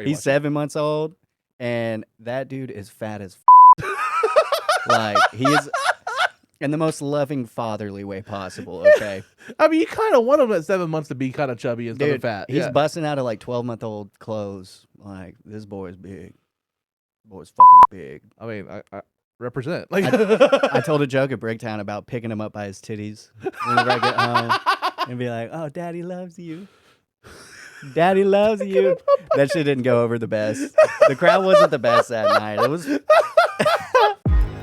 He's 7 months old, and that dude is fat as like, he is in the most loving, fatherly way possible, okay? I mean, you kind of want him at 7 months to be kind of chubby and stuff fat. He's busting out of like 12-month-old clothes. Like, this boy's big. Boy's fucking big. I mean, I represent. Like, I told a joke at Bricktown about picking him up by his titties whenever I get home and be like, "Oh, Daddy loves you. Daddy loves you." That shit didn't go over the best. The crowd wasn't the best that night. It was.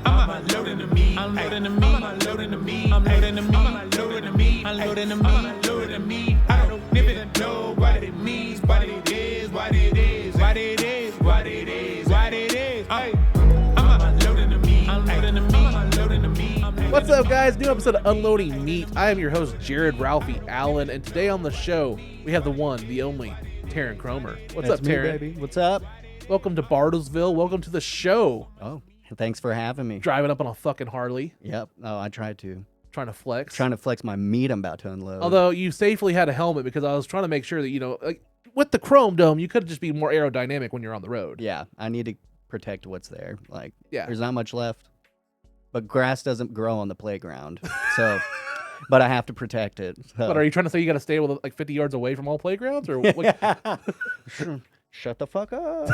I'm unloading the meat. I'm loading the meat. I'm loading the meat. I'm loading the meat. I'm loading the meat. I'm loading the meat. I'm loading the meat. I don't even know what it means, what it is, what it is, what it is, what it is, what it is. I'm unloading the meat. I'm loading the meat. I'm loading the meat. What's up, guys? New episode of Unloading Meat. I am your host, Jared Ralphie Allen, and today on the show, we have the one, the only, Teryn Cromer. What's up, Teryn? Baby. What's up? Welcome to Bartlesville. Welcome to the show. Oh, thanks for having me. Driving up on a fucking Harley. Yep. Oh, I tried to. Trying to flex. Trying to flex my meat I'm about to unload. Although you safely had a helmet because I was trying to make sure that, you know, like with the chrome dome, you could just be more aerodynamic when you're on the road. Yeah, I need to protect what's there. Like, yeah. There's not much left. But grass doesn't grow on the playground. So, but I have to protect it. So. But are you trying to say you got to stay with like 50 yards away from all playgrounds? Or what? Shut the fuck up.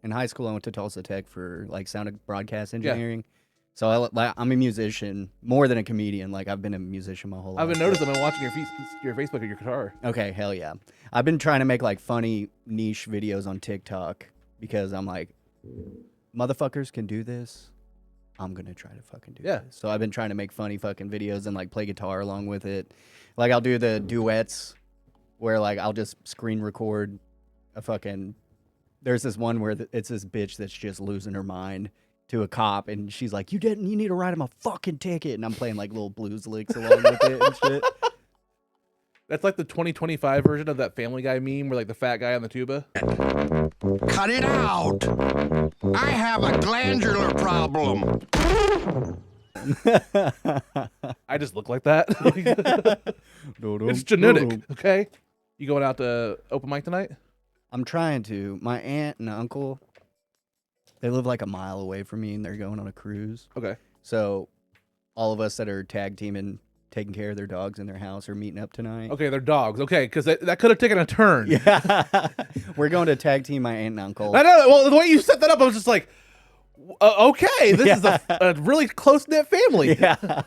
In high school, I went to Tulsa Tech for like sound and broadcast engineering. Yeah. So I'm a musician more than a comedian. Like, I've been a musician my whole life. I've been noticing. I've been watching your Facebook and your guitar. Okay, hell yeah. I've been trying to make like funny niche videos on TikTok because I'm like, motherfuckers can do this. I'm gonna try to fucking do this. So I've been trying to make funny fucking videos and like play guitar along with it. Like, I'll do the duets where like I'll just screen record a fucking. There's this one where it's this bitch that's just losing her mind to a cop, and she's like, you need to write him a fucking ticket, and I'm playing like little blues licks along with it and shit. That's like the 2025 version of that Family Guy meme where like the fat guy on the tuba. Cut it out. I have a glandular problem. I just look like that. It's genetic, okay? You going out to open mic tonight? I'm trying to. My aunt and uncle, they live like a mile away from me, and they're going on a cruise. Okay. So all of us that are tag teaming, taking care of their dogs in their house, are meeting up tonight. Okay, they're dogs. Okay, because that could have taken a turn. Yeah. We're going to tag team my aunt and uncle. I know. Well, the way you set that up, I was just like, okay, this is a really close-knit family. Yeah.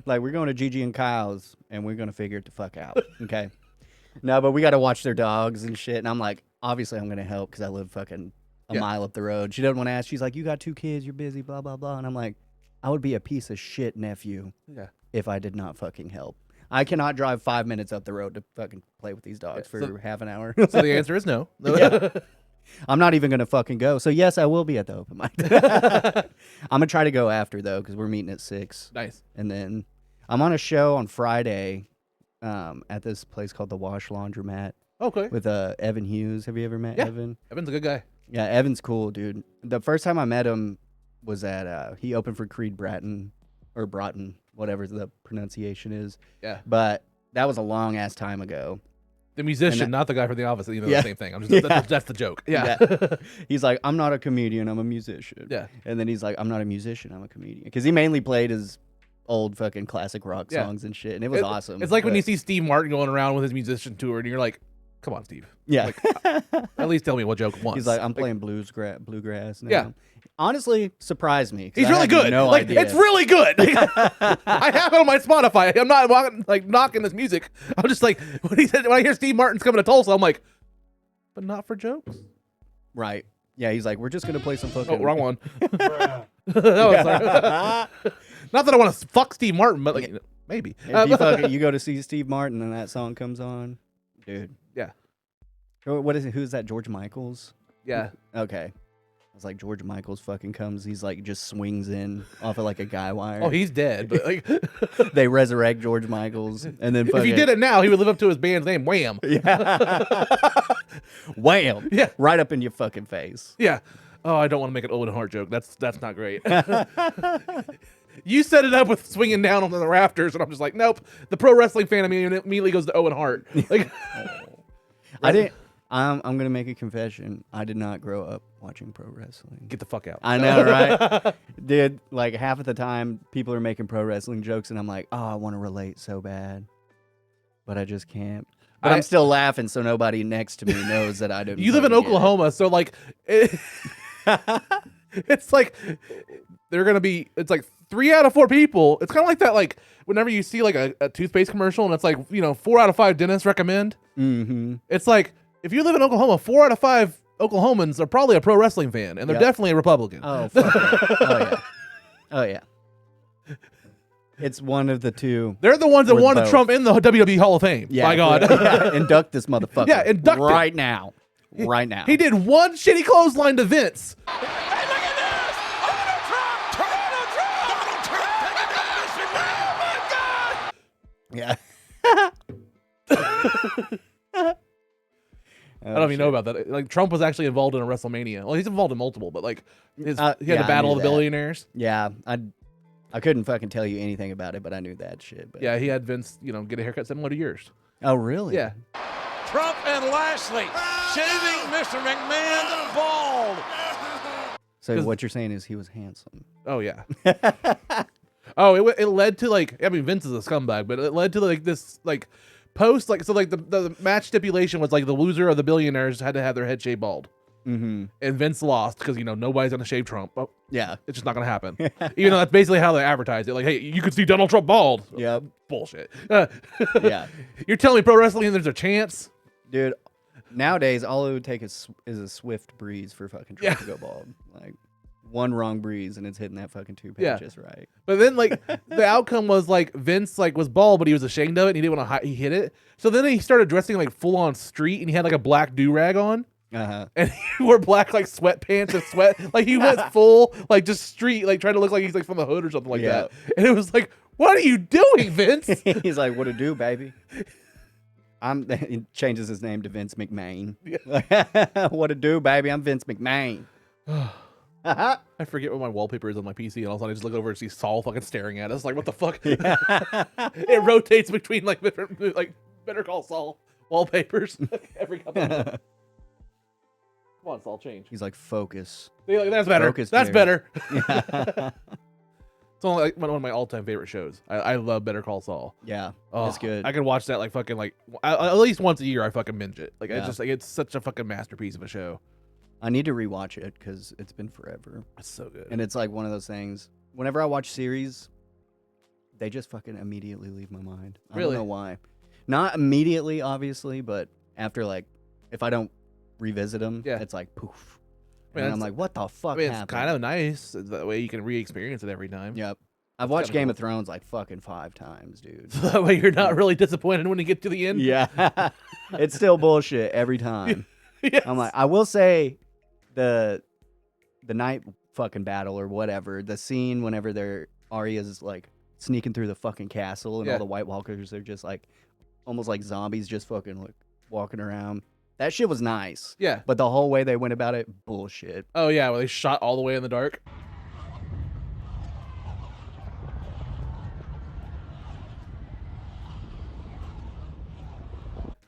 Like, we're going to Gigi and Kyle's, and we're going to figure it the fuck out. Okay. No, but we got to watch their dogs and shit. And I'm like, obviously I'm going to help because I live fucking a mile up the road. She doesn't want to ask. She's like, you got 2 kids, you're busy, blah, blah, blah. And I'm like, I would be a piece of shit nephew if I did not fucking help. I cannot drive 5 minutes up the road to fucking play with these dogs for half an hour. So the answer is no. Yeah. I'm not even going to fucking go. So yes, I will be at the open mic. I'm going to try to go after, though, because we're meeting at 6. Nice. And then I'm on a show on Friday at this place called the Wash Laundromat. Okay. With Evan Hughes. Have you ever met Evan? Evan's a good guy. Yeah, Evan's cool, dude. The first time I met him was at, he opened for Creed Bratton, or Broughton, whatever the pronunciation is. Yeah. But that was a long-ass time ago. The musician, not the guy from The Office, even though the same thing. I'm just that's the joke. Yeah. He's like, I'm not a comedian, I'm a musician. Yeah. And then he's like, I'm not a musician, I'm a comedian. Because he mainly played his old fucking classic rock songs and shit, and it was awesome. It's like when you see Steve Martin going around with his musician tour, and you're like, come on, Steve. Yeah. Like, at least tell me what joke once. He's like, I'm playing bluegrass now. Yeah. Honestly, surprised me. He's really good. No idea. It's really good. I have it on my Spotify. I'm not like knocking this music. I'm just like, when I hear Steve Martin's coming to Tulsa, I'm like, but not for jokes. Right. Yeah. He's like, we're just gonna play some fucking. Oh, wrong one. Not that I want to fuck Steve Martin, but like maybe. If you go to see Steve Martin and that song comes on, dude. Yeah. What is it? Who's that? George Michaels? Yeah. Okay. It's like George Michaels fucking comes. He's like just swings in off of like a guy wire. Oh, he's dead. But like they resurrect George Michaels, and then if you did it now, he would live up to his band's name, Wham. Yeah. Wham. Yeah. Right up in your fucking face. Yeah. Oh, I don't want to make an Owen Hart joke. That's not great. You set it up with swinging down on the rafters, and I'm just like, nope. The pro wrestling fan of me immediately goes to Owen Hart. Like, I'm gonna make a confession. I did not grow up watching pro wrestling. Get the fuck out. I know, right? Dude, like half of the time, people are making pro wrestling jokes, and I'm like, oh, I want to relate so bad, but I just can't. But I'm still laughing, so nobody next to me knows that I didn't. You live in Oklahoma, so like, it's like they're gonna be. It's like 3 out of 4 people. It's kind of like that. Like whenever you see like a toothpaste commercial, and it's like 4 out of 5 dentists recommend. Mm-hmm. It's like if you live in Oklahoma, 4 out of 5 Oklahomans are probably a pro wrestling fan, and they're definitely a Republican. Oh, fuck yeah. Oh yeah. Oh yeah. It's one of the two. They're the ones that Or wanted both. Trump in the WWE Hall of Fame. Yeah, My God. yeah, induct this motherfucker. Yeah, induct him. right now. Right now. He did one shitty clothesline to Vince. Hey, look at this! Donald Trump! Yeah. I don't know if you know about that. Like Trump was actually involved in a WrestleMania. Well, he's involved in multiple, but like he had yeah, the I Battle knew of the that. Billionaires. Yeah, I couldn't fucking tell you anything about it, but I knew that shit. But. Yeah, he had Vince, get a haircut similar to yours. Oh, really? Yeah. Trump and Lashley shaving Mr. McMahon bald. So what you're saying is he was handsome. Oh yeah. Oh, it led to Vince is a scumbag, but it led to this post the match stipulation was like the loser of the billionaires had to have their head shaved bald. Mm-hmm. And Vince lost because nobody's gonna shave Trump. Oh, Yeah. it's just not gonna happen. Even though that's basically how they advertise it. Like, hey, you could see Donald Trump bald. Yep. Bullshit. Yeah. You're telling me pro wrestling there's a chance? Dude, nowadays all it would take is a swift breeze for fucking Trump to go bald. Like one wrong breeze and it's hitting that fucking toothpaste just right. But then the outcome was Vince was bald, but he was ashamed of it and he didn't want to he hid it. So then he started dressing full on street and he had a black do-rag on. Uh-huh. And he wore black sweatpants and sweat. He went full just street, trying to look like he's from the hood or something like that. And it was what are you doing, Vince? He's like, what to do, baby? He changes his name to Vince McMahon. Yeah. What to do, baby? I'm Vince McMahon. I forget what my wallpaper is on my PC, and all of a sudden I just look over and see Saul fucking staring at us. Like, what the fuck? It rotates between different Better Call Saul wallpapers every couple of minutes. Come on, Saul, change. He's like, focus. That's better. Focus, That's Jared. better. It's only one of my all-time favorite shows. I love Better Call Saul. Yeah, Oh, it's good. I could watch that at least once a year. I fucking binge it. Yeah. It's such a fucking masterpiece of a show. I need to rewatch it because it's been forever. It's so good. And it's one of those things. Whenever I watch series, they just fucking immediately leave my mind. I Really? don't know why. Not immediately, obviously, but after if I don't revisit them, it's poof. Man, and I'm like, what the fuck it's happened? kind of nice. That way you can re-experience it every time. Yep. I've watched kinda Game cool. of Thrones fucking 5 times, dude. So that way you're not really disappointed when you get to the end. Yeah. It's still bullshit every time. Yes. I'm like, I will say the night fucking battle or whatever, the scene whenever Arya's sneaking through the fucking castle and all the White Walkers are just almost like zombies just fucking walking around. That shit was nice. Yeah. But the whole way they went about it, bullshit. Oh yeah, well they shot all the way in the dark.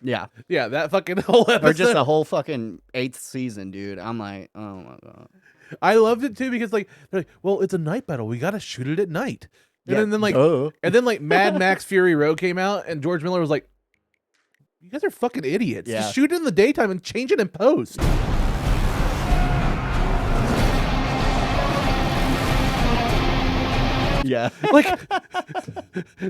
Yeah. Yeah, that fucking whole episode. Or just the whole fucking 8th season, dude. I'm like, oh my God. I loved it too because they're like, well, it's a night battle. We gotta shoot it at night. And Yeah, then Mad Max Fury Road came out and George Miller was like, you guys are fucking idiots. Yeah. Just shoot it in the daytime and change it in post. Yeah.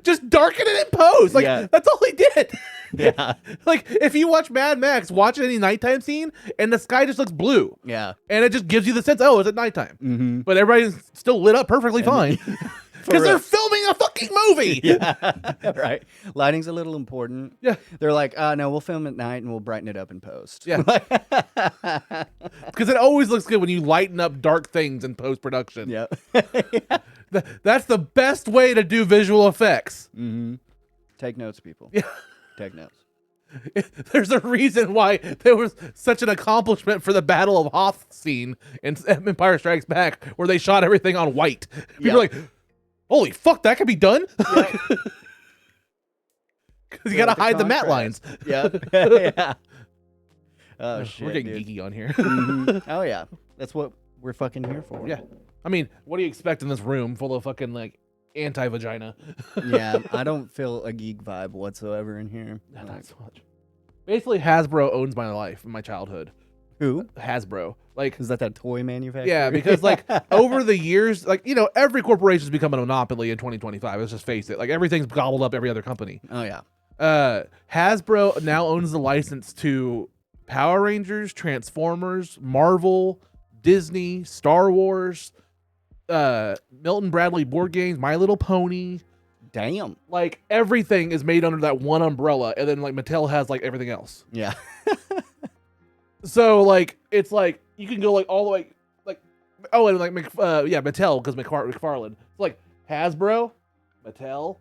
Just darken it in post. That's all he did. Yeah. If you watch Mad Max, watch any nighttime scene, and the sky just looks blue. Yeah. And it just gives you the sense, oh, it's at nighttime. Mm-hmm. But everybody's still lit up perfectly fine. Because real. they're filming a fucking movie. Yeah. Right. Lighting's a little important. Yeah. They're like, no, we'll film at night and we'll brighten it up in post. Yeah. Because it always looks good when you lighten up dark things in post-production. Yeah. That's the best way to do visual effects. Mm-hmm. Take notes, people. Yeah. Take notes. There's a reason why there was such an accomplishment for the Battle of Hoth scene in Empire Strikes Back, where they shot everything on white. People are like, holy fuck, that could be done? Because you gotta hide the matte lines. Yeah. Yeah. Oh shit, we're getting dude. geeky on here. Mhm. Oh yeah, that's what we're fucking here for. Yeah, I mean, what do you expect in this room full of fucking like anti-vagina? Yeah, I don't feel a geek vibe whatsoever in here. Not Like, so much. Basically, Hasbro owns my life and my childhood. who? Hasbro, like, Is that toy manufacturer? yeah, because like over the years, like every corporation's become a monopoly in 2025. Let's just face it. Like everything's gobbled up every other company. Oh yeah. Hasbro now owns the license to Power Rangers, Transformers, Marvel, Disney, Star Wars, Milton Bradley board games, My Little Pony. Damn. Like everything is made under that one umbrella, and then like Mattel has like everything else. Yeah. So like it's like you can go like all the way like and like Mattel because McFarlane. It's like Hasbro, Mattel,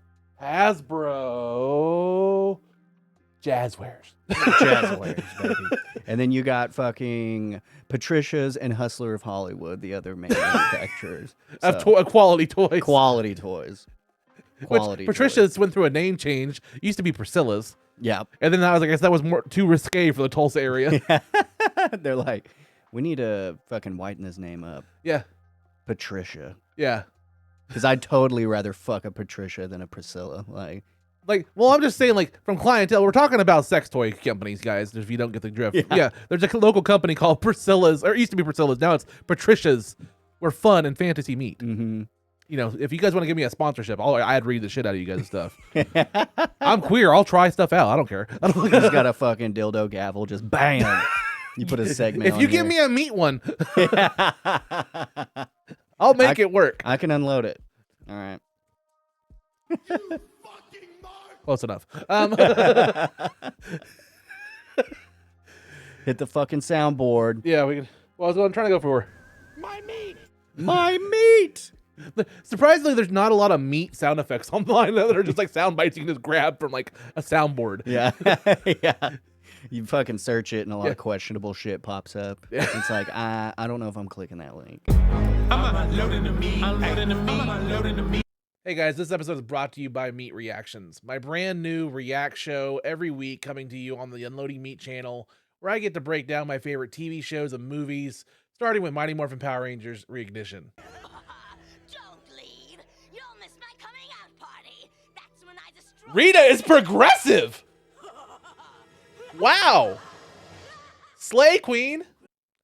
Hasbro, Jazzwares. Jazzwares, baby. And then you got fucking Patricia's and Hustler of Hollywood, the other main manufacturers. Of So, quality toys. quality toys. Quality Which Patricia's went through a name change. Used to be Priscilla's. Yeah. And then I was like, I guess that was too risque for the Tulsa area. They're like, we need to fucking whiten this name up. Yeah. Patricia. Yeah. Because I'd totally rather fuck a Patricia than a Priscilla. Like, Well, I'm just saying, like, from clientele, we're talking about sex toy companies, guys, if you don't get the drift. Yeah. There's a local company called Priscilla's, or it used to be Priscilla's. Now it's Patricia's, where fun and fantasy meet. mm-hmm. If you guys want to give me a sponsorship, I'd read the shit out of you guys' stuff. I'm queer. I'll try stuff out. I don't care. You just got a fucking dildo gavel, just bam. You put a segment If on you give me a meat one, I'll make it work. I can unload it. All right. Close enough. Hit the fucking soundboard. Yeah, we can. Well, I was trying to go for. My meat! My meat! Surprisingly, there's not a lot of meat sound effects online that are just like sound bites you can just grab from like a soundboard. Yeah. Yeah. You fucking search it and a lot of questionable shit pops up. Yeah. It's like, I don't know if I'm clicking that link. I'm unloading the meat. Unloading the meat. Unloading the meat. Hey guys, this episode is brought to you by Meat Reactions, my brand new react show every week coming to you on the Unloading Meat channel, where I get to break down my favorite TV shows and movies, starting with Mighty Morphin Power Rangers Reignition. Don't leave. You'll miss my coming out party. That's when I destroy. Rita is progressive! Wow! Slay Queen!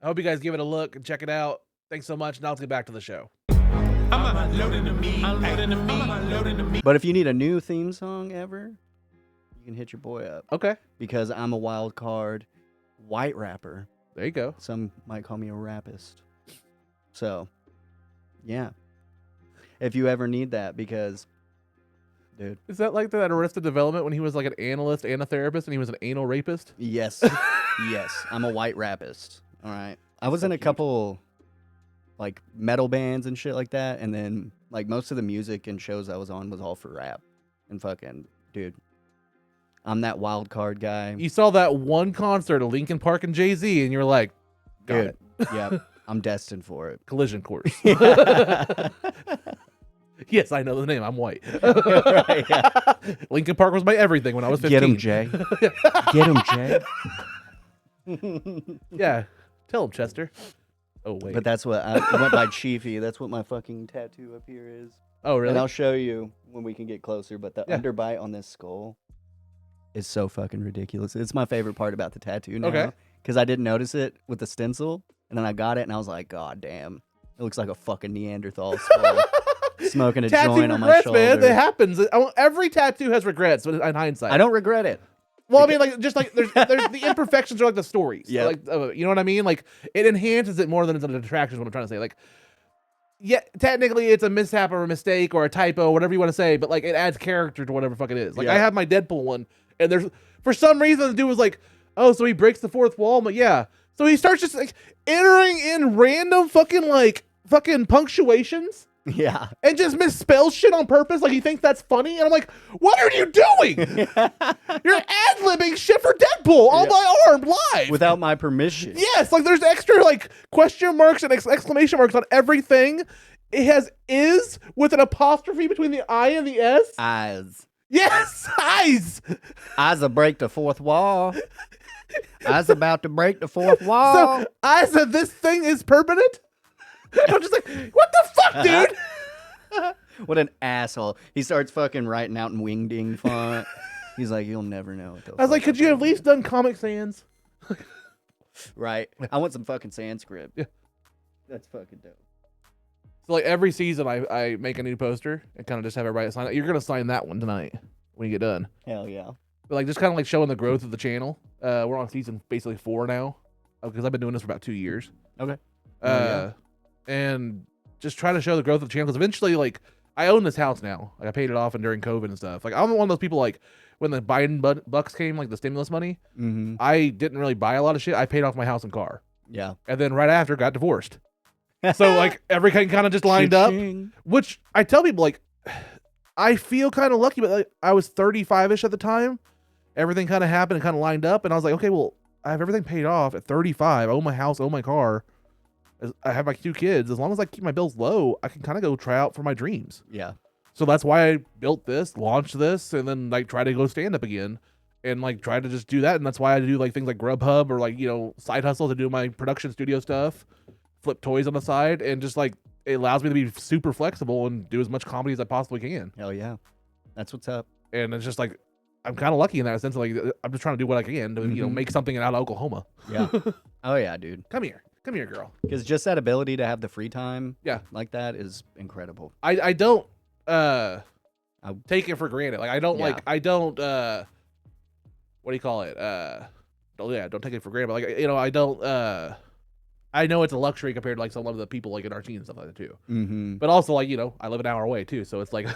I hope you guys give it a look and check it out. Thanks so much. Now let's get back to the show. I'm unloading the meat. Unloading the meat. Unloading the meat. But if you need a new theme song ever, you can hit your boy up. Okay. Because I'm a wild card white rapper. There you go. Some might call me a rapist. So, yeah. If you ever need that, because, dude. Is that like that Arrested Development when he was like an analyst and a therapist and he was an anal rapist? Yes. Yes. I'm a white rapist. All right. I was in a couple, like, metal bands and shit like that. And then, like, most of the music and shows I was on was all for rap. And fucking, dude. I'm that wild card guy. You saw that one concert of Linkin Park and Jay-Z and you're like, got Dude, it. yeah, I'm destined for it. Collision course. Yes, I know the name. I'm white. Right, yeah. Linkin Park was my everything when I was 15. Get him, Jay. Get him, Jay. Yeah. Tell him, Chester. Oh, wait. But that's what I went by Chiefy. That's what my fucking tattoo up here is. Oh, really? And I'll show you when we can get closer. But the Yeah. underbite on this skull is so fucking ridiculous. It's my favorite part about the tattoo now. Okay. Because I didn't notice it with the stencil. And then I got it and I was like, God damn. It looks like a fucking Neanderthal skull. Smoking a Tattoo joint on my regrets, shoulder. man. It happens. Every tattoo has regrets in hindsight. I don't regret it. Well, I mean, like, just like there's the imperfections are like the stories. Yeah. Like, you know what I mean? Like, it enhances it more than it's a detraction. Is what I'm trying to say. Like, yeah, technically it's a mishap or a mistake or a typo, whatever you want to say. But like, it adds character to whatever fuck it is. Like, Yeah. I have my Deadpool one, and there's for some reason the dude was like, oh, so he breaks the fourth wall. But yeah, so he starts just like entering in random fucking punctuations. Yeah. And just misspells shit on purpose, like he thinks that's funny, and I'm like, "What are you doing? You're ad-libbing shit for Deadpool on my arm live Without my permission. Yes, like there's extra like question marks and exclamation marks on everything. It has "is" with an apostrophe between the I and the S. Eyes. Yes, eyes. Eyes will break the fourth wall. I was about to break the fourth wall. So I said, this thing is permanent? I'm just like, what the fuck, dude? What an asshole. He starts fucking writing out in wingding font. He's like, you'll never know what the I was like, could you have at least done Comic Sans? Right. I want some fucking Sanskrit. Yeah. That's fucking dope. So like every season I make a new poster and kind of just have everybody sign it. You're gonna sign that one tonight when you get done. Hell yeah. But like just kind of like showing the growth of the channel. We're on season basically 4 now because I've been doing this for about 2 years. Okay. And just trying to show the growth of the channel because eventually like I own this house now. Like I paid it off and during COVID and stuff. Like I'm one of those people like when the Biden bucks came, like the stimulus money, I didn't really buy a lot of shit. I paid off my house and car. Yeah. And then right after got divorced. So like everything kind of just lined up, which I tell people like I feel kind of lucky, but like, I was 35ish at the time. Everything kind of happened and kind of lined up, and I was like, okay, well, I have everything paid off at 35. I own my house, own my car. I have my 2 kids. As long as I keep my bills low, I can kind of go try out for my dreams. Yeah. So that's why I built this, launched this, and then like try to go stand up again, and like try to just do that. And that's why I do like things like Grubhub or like side hustle to do my production studio stuff, flip toys on the side, and just like it allows me to be super flexible and do as much comedy as I possibly can. Hell yeah. That's what's up. And it's just like I'm kind of lucky in that sense. Like I'm just trying to do what I can to make something out of Oklahoma. Yeah. Oh yeah, dude. Come here, girl. Because just that ability to have the free time, Yeah. like that is incredible. I don't take it for granted. Like I don't Yeah. what do you call it? Don't take it for granted. But like I don't I know it's a luxury compared to like some of the people like in our scene and stuff like that too. Mm-hmm. But also like I live an hour away too, so it's like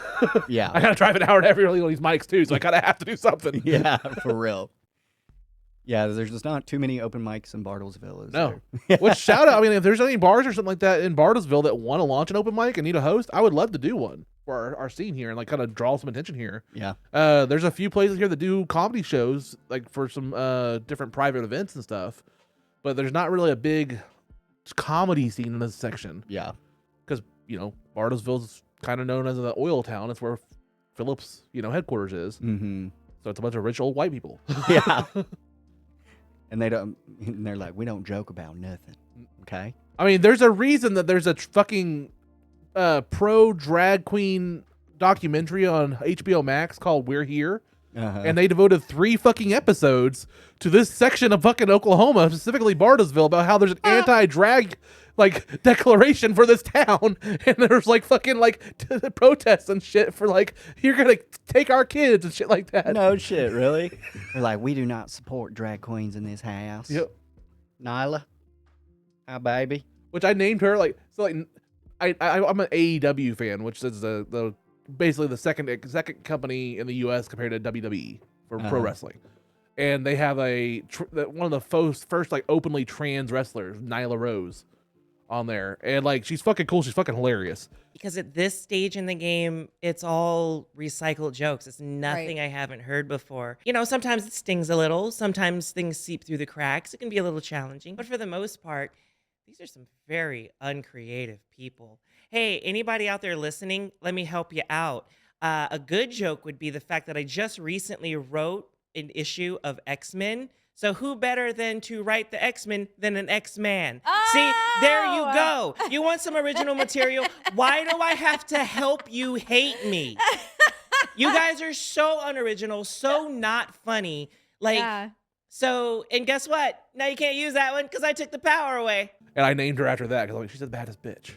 Yeah. I gotta drive an hour to every one of these mics too, so I kind of have to do something. Yeah, for real. Yeah, there's just not too many open mics in Bartlesville. No. There? Which shout out, I mean, if there's any bars or something like that in Bartlesville that want to launch an open mic and need a host, I would love to do one for our scene here and like kind of draw some attention here. Yeah. There's a few places here that do comedy shows like for some different private events and stuff, but there's not really a big comedy scene in this section. Yeah. Because, Bartlesville's kind of known as the oil town. It's where Phillips, headquarters is. Mm-hmm. So it's a bunch of rich old white people. Yeah. And they're like, we don't joke about nothing. Okay. I mean, there's a reason that there's a fucking pro drag queen documentary on HBO Max called We're Here. And they devoted 3 fucking episodes to this section of fucking Oklahoma, specifically Bartlesville, about how there's an anti-drag like declaration for this town, and there's like fucking like protests and shit for like you're gonna take our kids and shit like that. No shit, really? They're like, we do not support drag queens in this house. Yep. Nyla, hi baby. Which I named her like so like I'm an AEW fan, which is the basically the second company in the U.S. compared to WWE for pro wrestling, and they have one of the first like openly trans wrestlers, Nyla Rose, on there, and like she's fucking cool. She's fucking hilarious. Because at this stage in the game, it's all recycled jokes. It's nothing I haven't heard before. Sometimes it stings a little. Sometimes things seep through the cracks. It can be a little challenging, but for the most part, these are some very uncreative people. Hey, anybody out there listening, let me help you out. A good joke would be the fact that I just recently wrote an issue of X-Men. So who better than to write the X-Men than an X-Man? Oh! See, there you go. You want some original material? Why do I have to help you hate me? You guys are so unoriginal, so not funny. So, and guess what? Now you can't use that one because I took the power away. And I named her after that because she's the baddest bitch.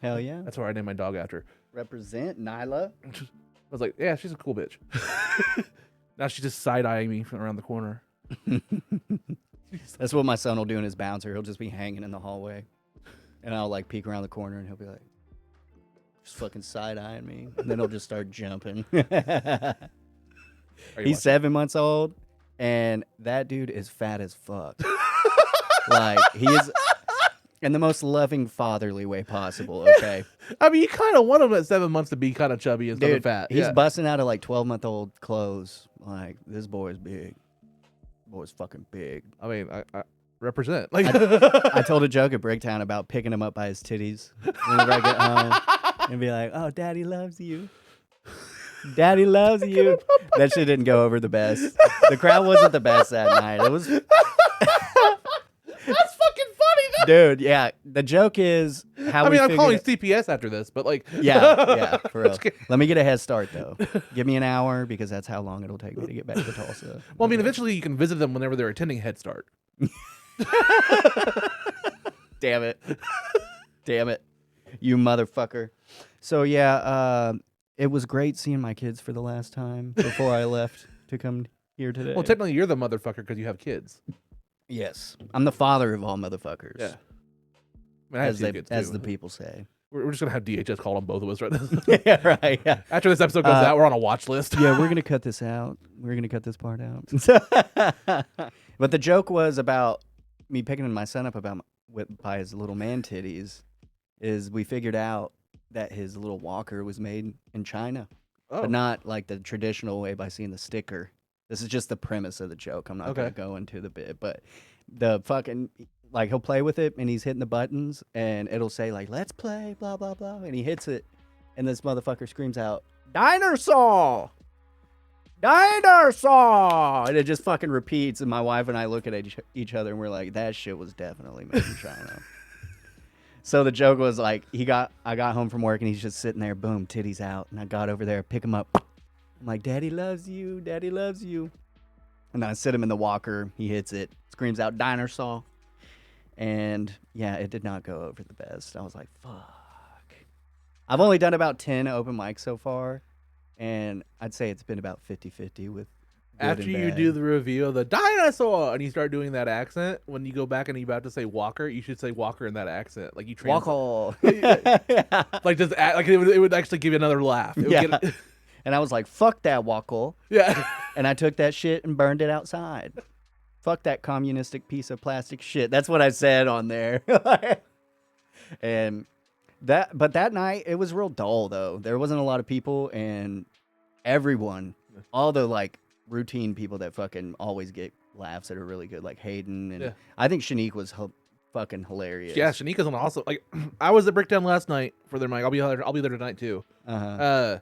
Hell yeah. That's where I named my dog after. Represent Nyla. I was like, yeah, she's a cool bitch. Now she's just side-eyeing me from around the corner. That's what my son will do in his bouncer. He'll just be hanging in the hallway. And I'll like peek around the corner and he'll be like, just fucking side-eyeing me. And then he'll just start jumping. He's 7 months old. And that dude is fat as fuck. Like, he is in the most loving, fatherly way possible, okay? I mean, you kind of want him at 7 months to be kind of chubby and stuff fat. He's busting out of, like, 12-month-old clothes. Like, this boy's big. Boy's fucking big. I mean, I represent. Like, I told a joke at Bricktown about picking him up by his titties whenever I get home. And be like, oh, daddy loves you. Daddy loves you. That shit didn't go over the best. The crowd wasn't the best that night. It was. That's fucking funny, though. Dude, yeah. The joke is how I mean, I'm calling figured CPS after this, but like, yeah, for real. Just kidding. Let me get a head start though. Give me an hour because that's how long it'll take me to get back to Tulsa. Well, I mean, eventually you can visit them whenever they're attending Head Start. Damn it. Damn it. You motherfucker. So yeah, it was great seeing my kids for the last time before I left to come here today. Well, technically you're the motherfucker because you have kids. Yes. I'm the father of all motherfuckers. Yeah. I mean, I have As, two kids as too. the people say. We're just gonna have DHS call on both of us right now. Yeah, right. Yeah. After this episode goes out, we're on a watch list. Yeah, we're gonna cut this out. We're gonna cut this part out. But the joke was about me picking my son up by his little man titties. Is we figured out that his little walker was made in China, but not like the traditional way by seeing the sticker. This is just the premise of the joke. I'm not gonna go into the bit, but the fucking like he'll play with it and he's hitting the buttons and it'll say like "Let's play," blah blah blah, and he hits it, and this motherfucker screams out "Dinosaur! Dinosaur!" And it just fucking repeats, and my wife and I look at each other and we're like, "That shit was definitely made in China." So the joke was like, I got home from work and he's just sitting there, boom, titties out, and I got over there, pick him up. I'm like, "Daddy loves you, Daddy loves you." And then I sit him in the walker, he hits it, screams out "Dinosaur." And yeah, it did not go over the best. I was like, fuck. I've only done about 10 open mics so far, and I'd say it's been about 50-50 with good After and you bad. do the review of the dinosaur and you start doing that accent, when you go back and you're about to say Walker, you should say Walker in that accent. Like you Walker. Yeah. Like just like it would actually give you another laugh. It would Yeah. get- And I was like, fuck that Walker. yeah. And I took that shit and burned it outside. Fuck that communistic piece of plastic shit. That's what I said on there. And but that night it was real dull though. There wasn't a lot of people, and everyone, all the like routine people that fucking always get laughs that are really good, like Hayden, and I think Shanique was fucking hilarious. Yeah, Shanika's an awesome. Like I was at Bricktown last night for their mic. I'll be there tonight too. Uh-huh.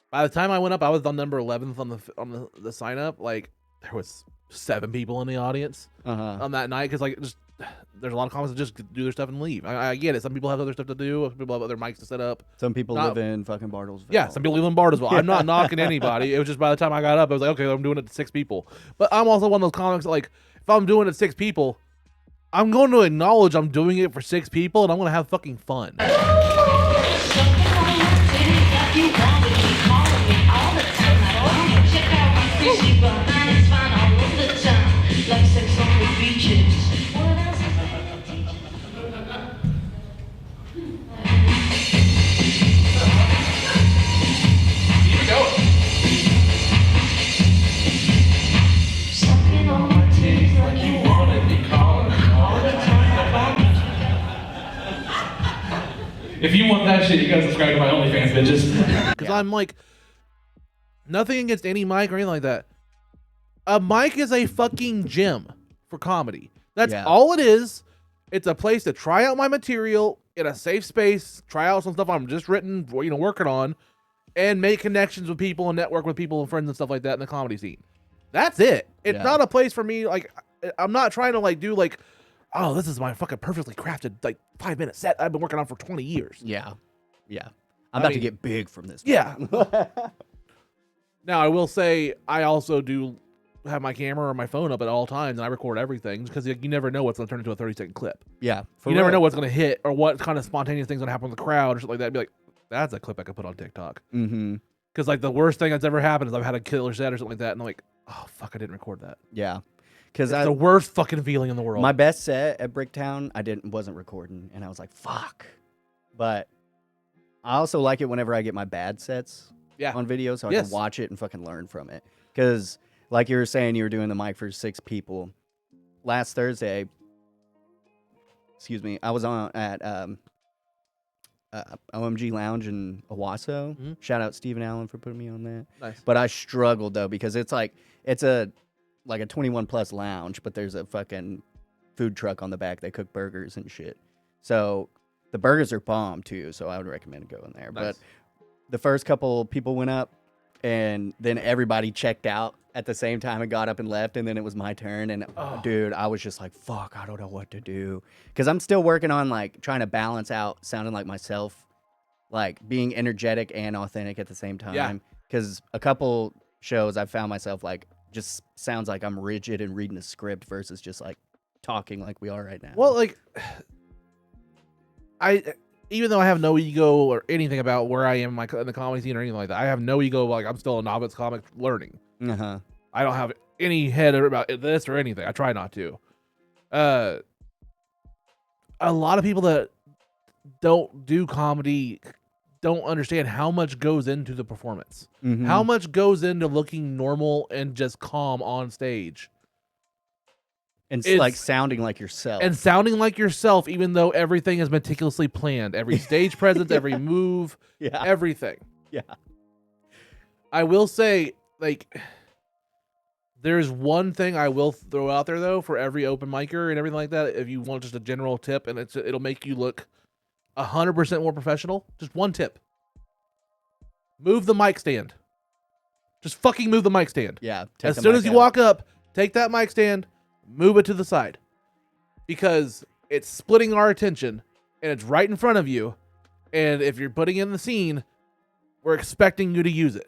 By the time I went up, I was on number 11th on the sign up. Like there was 7 people in the audience on that night because like just there's a lot of comics that just do their stuff and leave. I get it. Some people have other stuff to do. Some people have other mics to set up. Some people live in fucking Bartlesville. Yeah, some people live in Bart as well. I'm not knocking anybody. It was just by the time I got up, I was like, okay, I'm doing it to 6 people. But I'm also one of those comics that, like, if I'm doing it to 6 people, I'm going to acknowledge I'm doing it for 6 people, and I'm going to have fucking fun. If you want that shit, you gotta subscribe to my OnlyFans, bitches. Because I'm like, nothing against any mic or anything like that. A mic is a fucking gym for comedy. That's all it is. It's a place to try out my material in a safe space, try out some stuff I'm just written, working on, and make connections with people and network with people and friends and stuff like that in the comedy scene. That's it. It's not a place for me. Like, I'm not trying to like do like, oh, this is my fucking perfectly crafted like 5-minute set I've been working on for 20 years. Yeah. I'm about to get big from this. Yeah. Now, I will say, I also do have my camera or my phone up at all times, and I record everything because you never know what's going to turn into a 30-second clip. Yeah. You never know what's going to hit or what kind of spontaneous thing's going to happen with the crowd or shit like that. Be like, that's a clip I could put on TikTok. Mm-hmm. Because like the worst thing that's ever happened is I've had a killer set or something like that, and I'm like, oh, fuck, I didn't record that. Yeah. Because the worst fucking feeling in the world. My best set at Bricktown, wasn't recording, and I was like, fuck. But I also like it whenever I get my bad sets on video, so I can watch it and fucking learn from it. Because, like you were saying, you were doing the mic for 6 people. Last Thursday, I was on at OMG Lounge in Owasso. Mm-hmm. Shout out Stephen Allen for putting me on that. Nice. But I struggled, though, because it's a 21+ lounge, but there's a fucking food truck on the back. They cook burgers and shit. So the burgers are bomb too, so I would recommend going there. Nice. But the first couple people went up, and then everybody checked out at the same time and got up and left, and then it was my turn. And dude, I was just like, fuck, I don't know what to do, because I'm still working on like trying to balance out sounding like myself, like being energetic and authentic at the same time. Because a couple shows I found myself like just sounds like I'm rigid and reading a script versus just like talking like we are right now. Well, like even though I have no ego or anything about where I am in the comedy scene or anything like that, I have no ego. Like, I'm still a novice comic learning. I don't have any head about this or anything. I try not to. A lot of people that don't do comedy don't understand how much goes into the performance. How much goes into looking normal and just calm on stage. And it's like sounding like yourself. And sounding like yourself, even though everything is meticulously planned. Every stage presence, every move, everything. Yeah. I will say, like, there's one thing I will throw out there, though, for every open micer and everything like that. If you want just a general tip, and it'll make you look 100% more professional. Just one tip. Move the mic stand. Just fucking move the mic stand. Yeah. As soon as you walk up, take that mic stand, move it to the side. Because it's splitting our attention, and it's right in front of you. And if you're putting in the scene, we're expecting you to use it.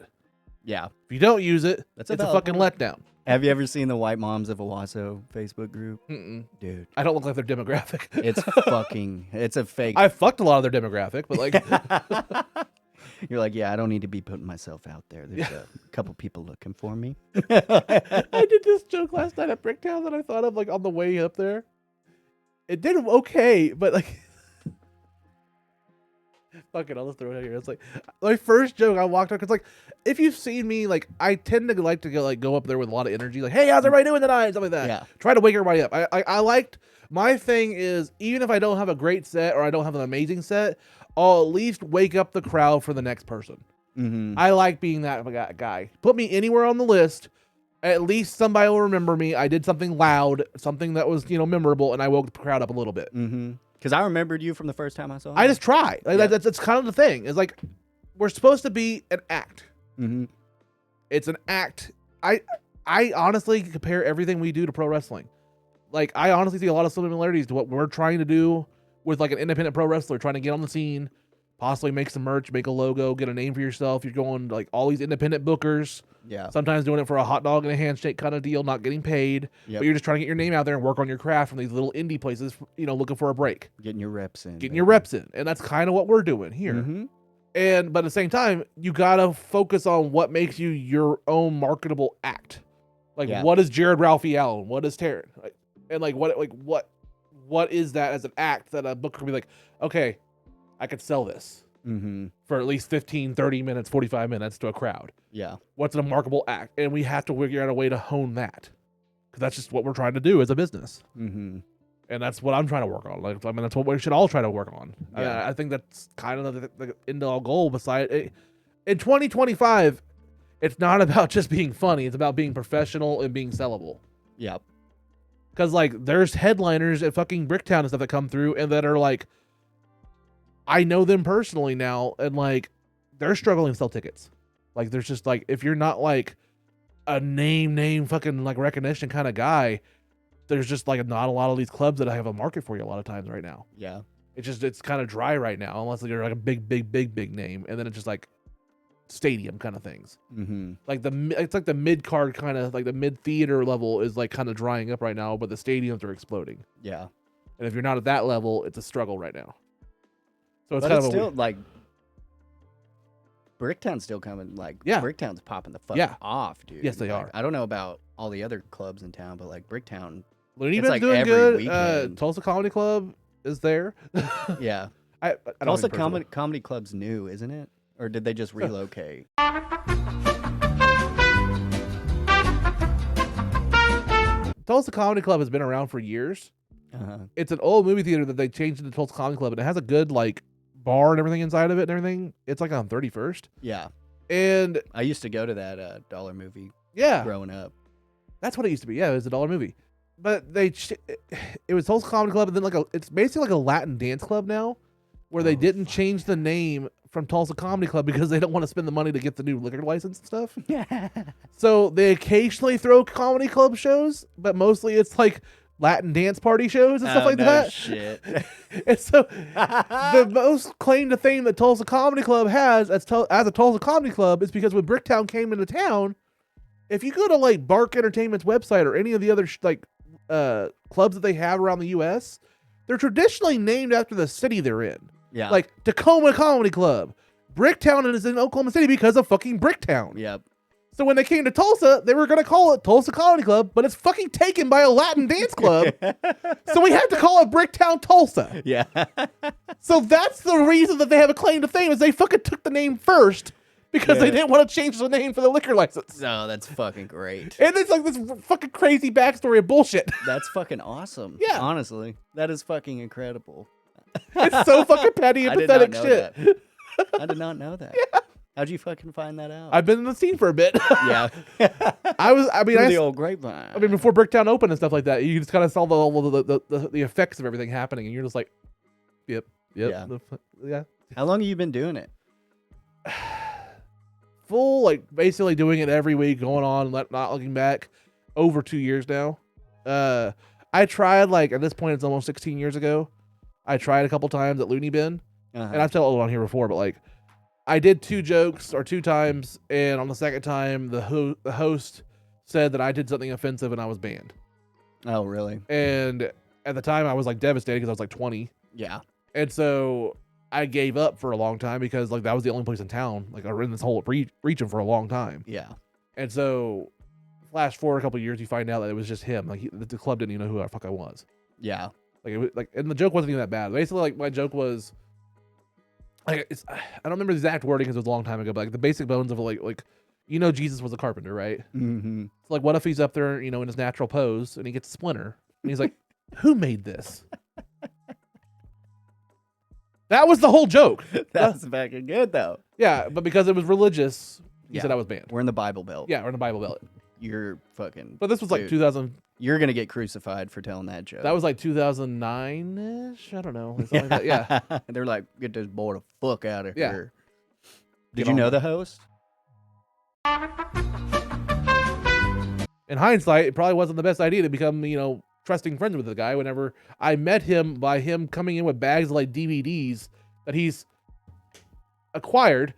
Yeah. If you don't use it, it's a fucking letdown. Have you ever seen the White Moms of Owasso Facebook group? Dude. I don't look like their demographic. It's fucking, it's a fake. I fucked a lot of their demographic, but like. You're like, yeah, I don't need to be putting myself out there. There's a couple people looking for me. I did this joke last night at Bricktown that I thought of like on the way up there. It did okay, but like. Fuck it, I'll just throw it out here. It's like my first joke. I walked up because, like, if you've seen me, like, I tend to like to go up there with a lot of energy, like, "Hey, how's everybody doing tonight?" and stuff like that. Yeah. Try to wake everybody up. I liked my thing is even if I don't have a great set or I don't have an amazing set, I'll at least wake up the crowd for the next person. I like being that guy. Put me anywhere on the list. At least somebody will remember me. I did something loud, something that was memorable, and I woke the crowd up a little bit. Because I remembered you from the first time I saw you. I just try. Like, that's kind of the thing. It's like we're supposed to be an act. It's an act. I honestly compare everything we do to pro wrestling. Like, I honestly see a lot of similarities to what we're trying to do with like an independent pro wrestler trying to get on the scene, possibly make some merch, make a logo, get a name for yourself. You're going like all these independent bookers. Yeah. Sometimes doing it for a hot dog and a handshake kind of deal, not getting paid. But you're just trying to get your name out there and work on your craft from these little indie places, looking for a break. Getting your reps in. Your reps in. And that's kind of what we're doing here. But at the same time, you got to focus on what makes you your own marketable act. Like, what is Jared Ralphie Allen? What is Teryn? What is that as an act that a booker could be like, okay, I could sell this for at least 15, 30 minutes, 45 minutes to a crowd. Yeah. What's a remarkable act? And we have to figure out a way to hone that. Because that's just what we're trying to do as a business. And that's what I'm trying to work on. Like, I mean, that's what we should all try to work on. I think that's kind of the end-all goal. Beside it, in 2025, it's not about just being funny. It's about being professional and being sellable. Yep. Because, like, there's headliners at fucking Bricktown and stuff that come through and that are like, I know them personally now, and like, they're struggling to sell tickets. Like, there's just like, if you're not like a name fucking like recognition kind of guy, there's just like not a lot of these clubs that have a market for you a lot of times right now. Yeah. It's kind of dry right now, unless you're like a big name, and then it's just like stadium kind of things. Like it's like the mid card kind of like the mid theater level is like kind of drying up right now, but the stadiums are exploding. Yeah. And if you're not at that level, it's a struggle right now. So it's but kind it's of still like Bricktown's still coming. Like, Bricktown's popping the fuck off, dude. Yes, they like, are. I don't know about all the other clubs in town, but like Bricktown, Looney it's Bin's like doing every good. weekend. Tulsa Comedy Club is there. Yeah. I Tulsa Comedy Club's new, isn't it? Or did they just relocate? Tulsa Comedy Club has been around for years. It's an old movie theater that they changed into Tulsa Comedy Club, and it has a good like bar and everything inside of it and everything. It's like on 31st. Yeah. And I used to go to that dollar movie. Yeah. Growing up. That's what it used to be. Yeah, it was a dollar movie. But it was Tulsa Comedy Club, and then it's basically like a Latin dance club now, where they didn't change the name from Tulsa Comedy Club because they don't want to spend the money to get the new liquor license and stuff. So they occasionally throw comedy club shows, but mostly it's like Latin dance party shows and stuff like that. Shit. And so the most claim to fame that Tulsa Comedy Club has as a Tulsa Comedy Club is because when Bricktown came into town, if you go to like Bark Entertainment's website or any of the other clubs that they have around the U.S., they're traditionally named after the city they're in. Yeah. Like Tacoma Comedy Club. Bricktown is in Oklahoma City because of fucking Bricktown. Yep. So when they came to Tulsa, they were going to call it Tulsa Comedy Club, but it's fucking taken by a Latin dance club. So we have to call it Bricktown Tulsa. Yeah. So that's the reason that they have a claim to fame is they fucking took the name first because they didn't want to change the name for the liquor license. No, that's fucking great. And it's like this fucking crazy backstory of bullshit. That's fucking awesome. Yeah. Honestly, that is fucking incredible. It's so fucking petty and I did not pathetic know shit. that. I did not know that. How'd you fucking find that out? I've been in the scene for a bit. Yeah. The old grapevine. I mean, before Bricktown opened and stuff like that, you just kind of saw the effects of everything happening, and you're just like, yep. Yeah. Yeah. How long have you been doing it? Full, like, basically doing it every week, going on, not looking back, over 2 years now. I tried, like, at this point, it's almost 16 years ago. I tried a couple times at Looney Bin, and I've told it on here before, but, like, I did 2 jokes or 2 times, and on the second time, the host said that I did something offensive and I was banned. Oh, really? And at the time, I was, like, devastated because I was, like, 20. Yeah. And so I gave up for a long time because, like, that was the only place in town. Like, I was in this whole region for a long time. Yeah. And so, flash forward a couple of years, you find out that it was just him. Like, the club didn't even know who the fuck I was. Yeah. Like, it was, like, and the joke wasn't even that bad. Basically, like, my joke was, like, I don't remember the exact wording because it was a long time ago, but, like, the basic bones of, like, you know, Jesus was a carpenter, right? Mm-hmm. So, like, what if he's up there, you know, in his natural pose and he gets a splinter and he's like, who made this? That was the whole joke. That's fucking good, though. Yeah, but because it was religious, he said I was banned. We're in the Bible Belt. Yeah, we're in the Bible Belt. You're fucking... But this was, like, dude, 2000... You're going to get crucified for telling that joke. That was, like, 2009-ish? I don't know. Something like that. Yeah. They're like, get this boy the fuck out of Yeah. here. Did you know the host? In hindsight, it probably wasn't the best idea to become, you know, trusting friends with the guy whenever I met him by him coming in with bags of, like, DVDs that he's acquired,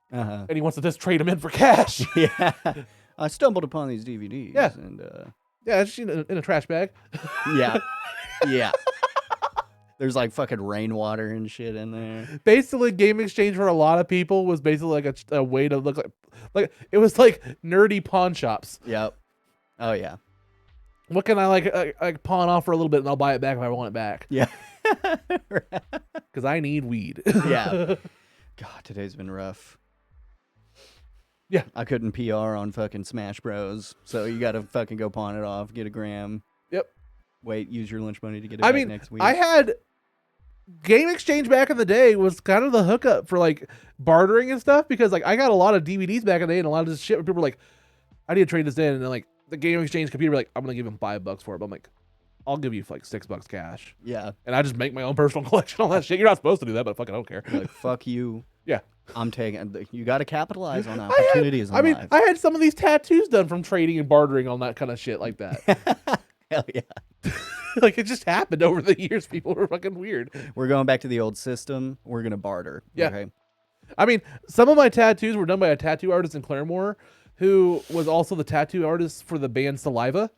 and he wants to just trade them in for cash. Yeah. I stumbled upon these DVDs. Yeah. And, yeah, it's in a trash bag. yeah. Yeah. There's, like, fucking rainwater and shit in there. Basically, Game Exchange for a lot of people was basically like a way to look like it was like nerdy pawn shops. Yep. Oh, yeah. What can I like pawn off for a little bit and I'll buy it back if I want it back? Yeah. Because I need weed. Yeah. God, today's been rough. Yeah. I couldn't PR on fucking Smash Bros. So you got to fucking go pawn it off, get a gram. Yep. Wait, use your lunch money to get it back next week. I had Game Exchange back in the day was kind of the hookup for like bartering and stuff because like I got a lot of DVDs back in the day and a lot of this shit where people were like, I need to trade this in, and then like the Game Exchange computer were like, I'm gonna give him $5 for it. But I'm like, I'll give you like $6 cash. Yeah. And I just make my own personal collection on that shit. You're not supposed to do that, but fucking I don't care. Like, fuck you. Yeah. I'm taking. You got to capitalize on opportunities. I mean, I had some of these tattoos done from trading and bartering on that kind of shit like that. Hell yeah. Like it just happened over the years. People were fucking weird. We're going back to the old system. We're gonna barter. Yeah. Okay. I mean, some of my tattoos were done by a tattoo artist in Claremore, who was also the tattoo artist for the band Saliva.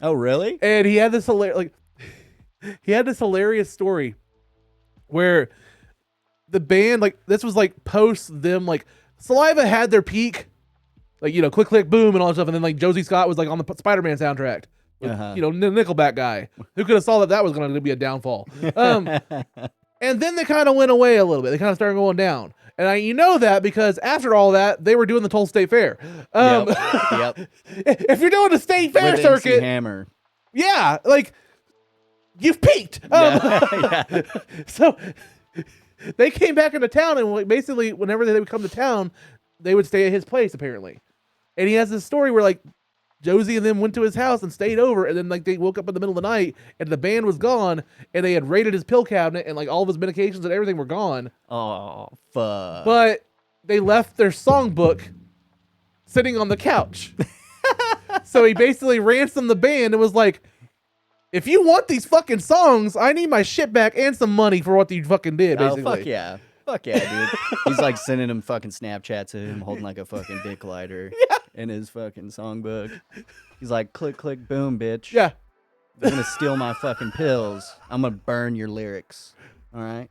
Oh, really? And he had this hilarious story where the band, like, this was like post them, like Saliva had their peak, like, you know, click click boom and all that stuff, and then like Josie Scott was like on the Spider-Man soundtrack. With, you know, Nickelback guy who could have saw that was going to be a downfall. And then they kind of went away a little bit. They kind of started going down. And you know that because after all that, they were doing the Tulsa State Fair. Yep. If you're doing the State Fair With circuit, MC Hammer. Yeah, like you've peaked. Yeah. So they came back into town, and like, basically, whenever they would come to town, they would stay at his place apparently. And he has this story where like Josie and them went to his house and stayed over, and then like they woke up in the middle of the night and the band was gone, and they had raided his pill cabinet, and like all of his medications and everything were gone. Oh fuck! But they left their songbook sitting on the couch. So he basically ransomed the band and was like, if you want these fucking songs, I need my shit back and some money for what you fucking did, basically. Oh, fuck yeah. Fuck yeah, dude. He's like sending him fucking Snapchats of him holding like a fucking dick lighter in his fucking songbook. He's like, click, click, boom, bitch. Yeah. They're going to steal my fucking pills. I'm going to burn your lyrics. All right?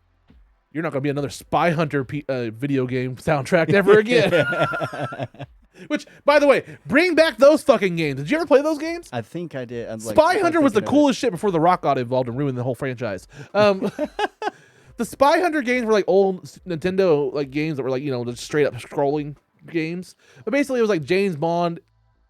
You're not going to be another Spyhunter video game soundtrack ever again. Which, by the way, bring back those fucking games. Did you ever play those games? I think I did. Spyhunter was the coolest shit before The Rock got involved and ruined the whole franchise. The Spyhunter games were like old Nintendo like games that were like, you know, just straight up scrolling games. But basically it was like James Bond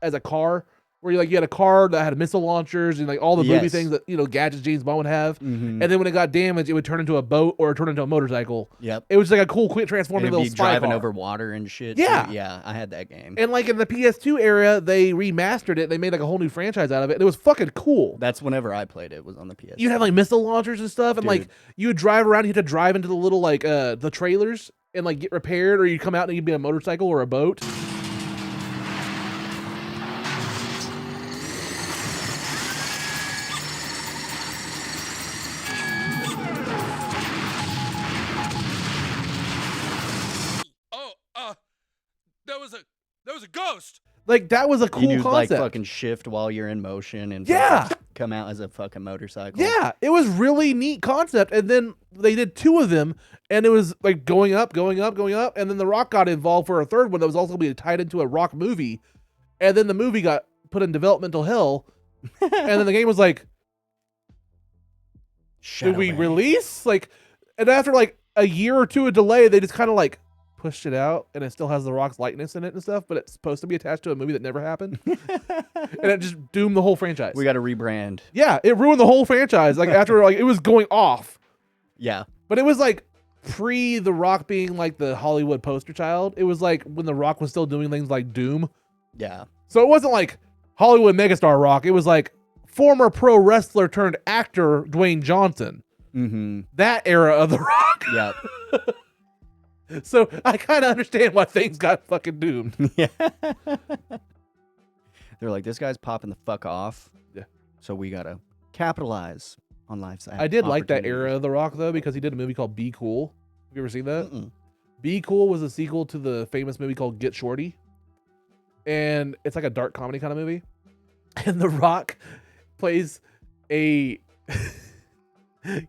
as a car, where you had a car that had missile launchers and like all the movie things that, you know, gadgets James Bond would have. And then when it got damaged, it would turn into a boat or turn into a motorcycle. Yep. It was like a cool, quick transforming little spy driving car. over water and shit. Yeah. Too. Yeah, I had that game. And like in the PS2 era, they remastered it. They made like a whole new franchise out of it. And it was fucking cool. That's whenever I played it, was on the PS. You had like missile launchers and stuff. And like you would drive around. You had to drive into the little like the trailers and like get repaired, or you'd come out and you'd be a motorcycle or a boat. There was a ghost. Like that was a cool you concept. Like fucking shift while you're in motion and come out as a fucking motorcycle. Yeah, it was really neat concept. And then they did 2 of them, and it was like going up, going up, going up. And then The Rock got involved for a third one that was also being tied into a Rock movie. And then the movie got put in developmental hell. And then the game was like, did we release? Like, and after like a year or 2 of delay, they just kind of like pushed it out, and it still has The Rock's likeness in it and stuff, but it's supposed to be attached to a movie that never happened. And it just doomed the whole franchise. We got to rebrand. Yeah, it ruined the whole franchise. Like after like it was going off. Yeah. But it was like pre The Rock being like the Hollywood poster child. It was like when The Rock was still doing things like Doom. Yeah. So it wasn't like Hollywood megastar Rock. It was like former pro wrestler turned actor Dwayne Johnson. Mm-hmm. That era of The Rock. Yep. So I kind of understand why things got fucking doomed. Yeah. They're like, this guy's popping the fuck off. Yeah. So we got to capitalize on life's I did like that era of The Rock, though, because he did a movie called Be Cool. Have you ever seen that? Mm-mm. Be Cool was a sequel to the famous movie called Get Shorty. And it's like a dark comedy kind of movie. And The Rock plays a...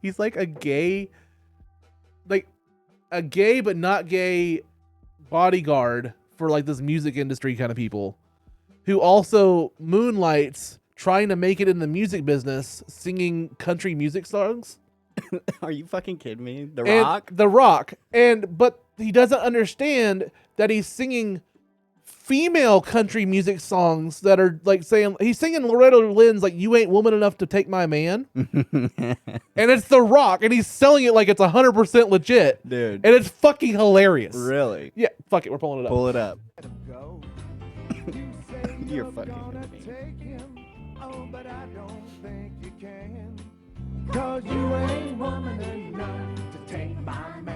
he's like a gay but not gay bodyguard for like this music industry kind of people who also moonlights trying to make it in the music business singing country music songs. Are you fucking kidding me? The Rock. But he doesn't understand that he's singing female country music songs that are like saying, he's singing Loretta Lynn's like, "You ain't woman enough to take my man." And it's The Rock, and he's selling it like it's 100% legit. Dude. And it's fucking hilarious. Really? Yeah, fuck it, we're pulling it up. Pull it up. You're fucking kidding me. Oh, but I don't think you can. 'Cause you ain't woman enough to take my man.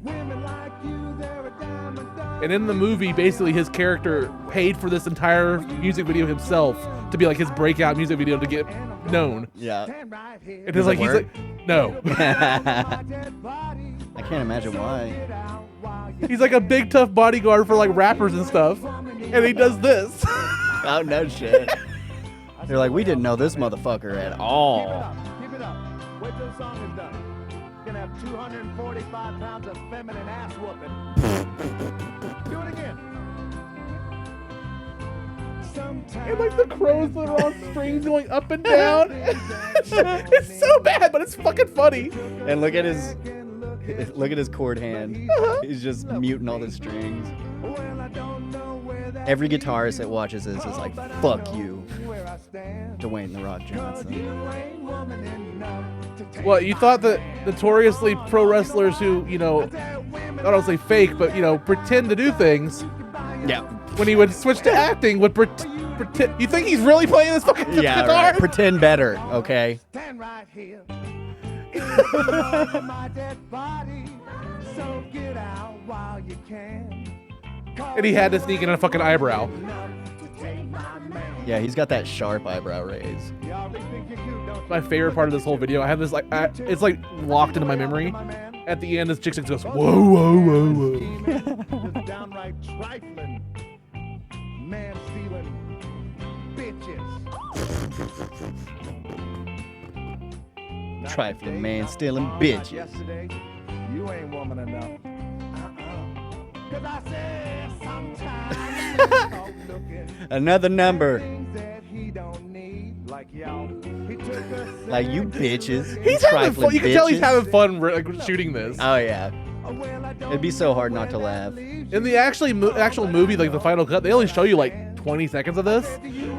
Women like you, they're a dime a dozen. And in the movie, basically his character paid for this entire music video himself to be like his breakout music video to get known. Yeah. And it's like, he's like, no. I can't imagine why. He's like a big tough bodyguard for like rappers and stuff. And he does this. Oh, no shit. They're like, we didn't know this motherfucker at all. Keep it up. Wait till the song is done. You're gonna have 245 pounds of feminine ass whooping. Do it again. And like the crows that are on strings going up and down. It's so bad, but it's fucking funny. And look at his chord hand. He's just muting all the strings. Every guitarist that watches this is like, fuck you, Dwayne "The Rock" Johnson. Well, you thought that notoriously pro wrestlers who, you know, I don't say fake, but, you know, pretend to do things. Yeah. when he would switch to acting, would pretend. You think he's really playing this fucking guitar? Right. Pretend better, okay? Stand right here. My dead body, so get out while you can. And he had to sneak in a fucking eyebrow. Yeah, he's got that sharp eyebrow raise. My favorite part of this whole video, I have this like, it's like locked into my memory. At the end, this chick just goes, whoa, whoa, whoa, whoa. Downright trifling, man stealing bitches. Trifling man stealing bitches. Yesterday, you ain't woman enough. Cause I said sometimes Another number. that he don't need, like y'all. He took us Like you bitches. He's having trifling fun. You can tell he's bitches. having fun like, shooting this. Oh yeah. It'd be so hard not to laugh. In the actual movie, like the final cut, they only show you like 20 seconds of this.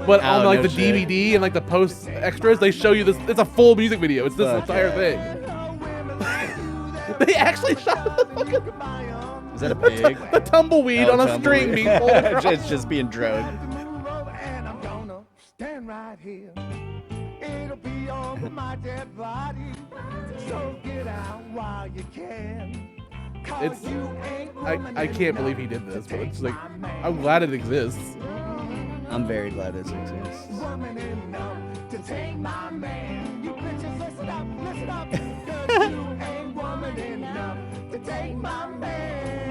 But on Oh, like no the shit. DVD and like the post extras, they show you this. It's a full music video. It's this Fuck entire thing. They actually shot the fucking Is that a pig? the tumbleweed Oh, on a tumbleweed. string being pulled across. It's just being drug. and I'm gonna stand right here. It'll be over my dead body. So get out while you can. It's I can't believe he did this, but it's like I'm glad it exists. I'm very glad this exists. Woman enough to take my man. You bitches listen up, 'cause you ain't woman enough to take my man.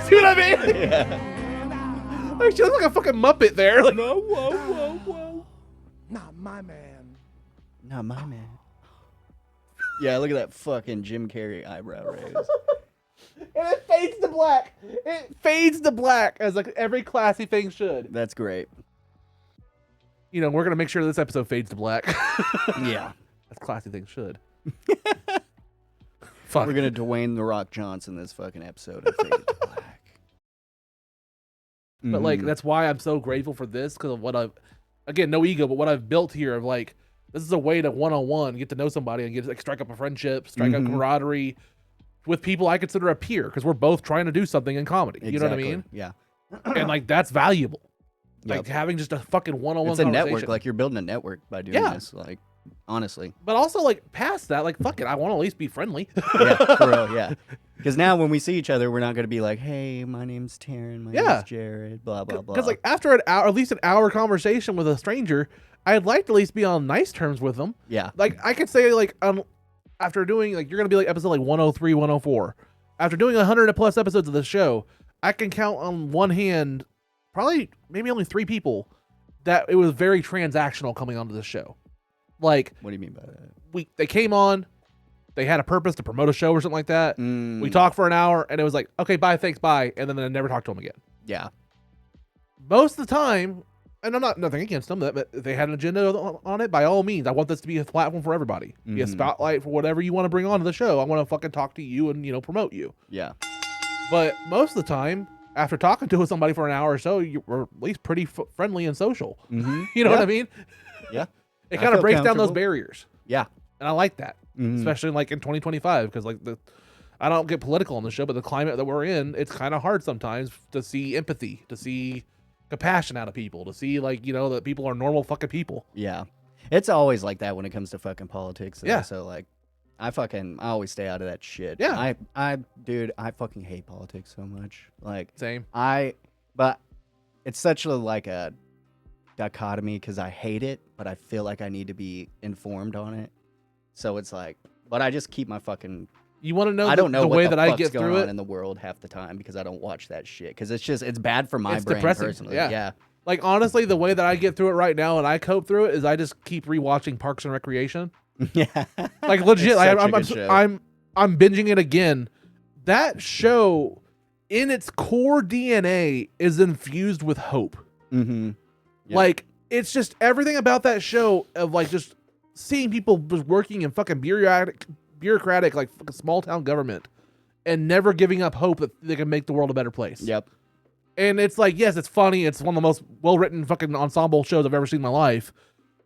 See what I mean? Yeah. Like, she looks like a fucking Muppet there. Like, whoa, whoa, whoa, whoa. Not my man. Not my man. Yeah, look at that fucking Jim Carrey eyebrow raise. And it fades to black. It fades to black as like every classy thing should. That's great. You know, we're gonna make sure this episode fades to black. Yeah. As classy things should. Fuck. We're gonna Dwayne The Rock Johnson this fucking episode and fade it to black. But like Mhm. that's why I'm so grateful for this, because of what I've, again, no ego, but what I've built here of like, this is a way to one-on-one get to know somebody and get like strike up a friendship, strike up camaraderie with people I consider a peer, because we're both trying to do something in comedy. You know what I mean? Yeah. And like that's valuable. Like Yep. having just a fucking one-on-one It's a conversation. network. Like you're building a network by doing Yeah. this. Like, honestly. But also like past that, like fuck it, I want to at least be friendly. Yeah, for real, yeah. Because now when we see each other, we're not going to be like, hey, my name's Teryn, my Yeah. name's Jared, blah, blah, blah. Because like after an hour, at least an hour conversation with a stranger, I'd like to at least be on nice terms with them. Yeah. Like I could say like after doing like, you're gonna be like episode like 103, 104. After doing 100 plus episodes of the show, I can count on one hand, probably maybe only 3 people that it was very transactional coming onto the show. Like What do you mean by that? they came on, they had a purpose to promote a show or something like that. We talked for an hour and it was like, okay, bye, thanks, bye, and then I never talked to them again. Yeah. Most of the time, and I'm not nothing against them, but if they had an agenda on it, by all means, I want this to be a platform for everybody. Be a spotlight for whatever you want to bring onto the show. I want to fucking talk to you and, you know, promote you. Yeah. But most of the time, after talking to somebody for an hour or so, you're at least pretty friendly and social. Mm-hmm. You know what I mean? Yeah. It I kind of feel breaks down those comfortable. barriers. Yeah. And I like that, Mhm. especially like in 2025, because like I don't get political on the show, but the climate that we're in, it's kind of hard sometimes to see empathy, to see compassion out of people, to see like, you know, that people are normal fucking people. Yeah. It's always like that when it comes to fucking politics. Though. Yeah. So like, I always stay out of that shit. Yeah. Dude, I fucking hate politics so much. Like, Same. but it's such a dichotomy because I hate it, but I feel like I need to be informed on it. So it's like, but I just keep my fucking. You want to know I don't know the what way the that I fuck's get going through on it? in the world half the time because I don't watch that shit because it's bad for my It's brain depressing, personally. yeah. Yeah. Like honestly, the way that I get through it right now and I cope through it is I just keep rewatching Parks and Recreation. Yeah. Like legit, It's like, such a good show. I'm binging it again. That show, in its core DNA, is infused with hope. Mm-hmm. Yep. Like it's just everything about that show of like just seeing people just working in fucking bureaucratic like fucking small town government and never giving up hope that they can make the world a better place. Yep. And it's like, yes, it's funny. It's one of the most well-written fucking ensemble shows I've ever seen in my life.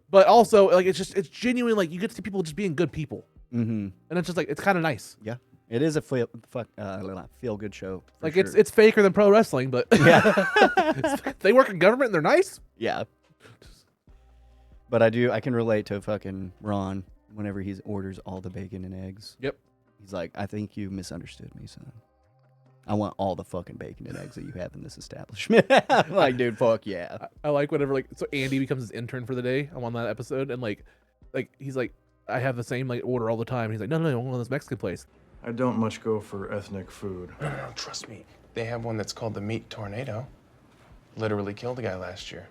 But also, like, it's genuine. Like, you get to see people just being good people. Mm-hmm. And it's just like, it's kind of nice. Yeah. It is a feel good show. Like sure. it's faker than pro wrestling, but Yeah. they work in government and they're nice. Yeah. But I can relate to fucking Ron whenever he orders all the bacon and eggs. Yep. He's like, I think you misunderstood me, son. I want all the fucking bacon and eggs that you have in this establishment. I'm like, dude, fuck yeah. I like whenever so Andy becomes his intern for the day. I'm on that episode and like he's like, I have the same like order all the time. He's like, no, I want this Mexican place. I don't much go for ethnic food. No, trust me. They have one that's called the Meat Tornado. Literally killed a guy last year.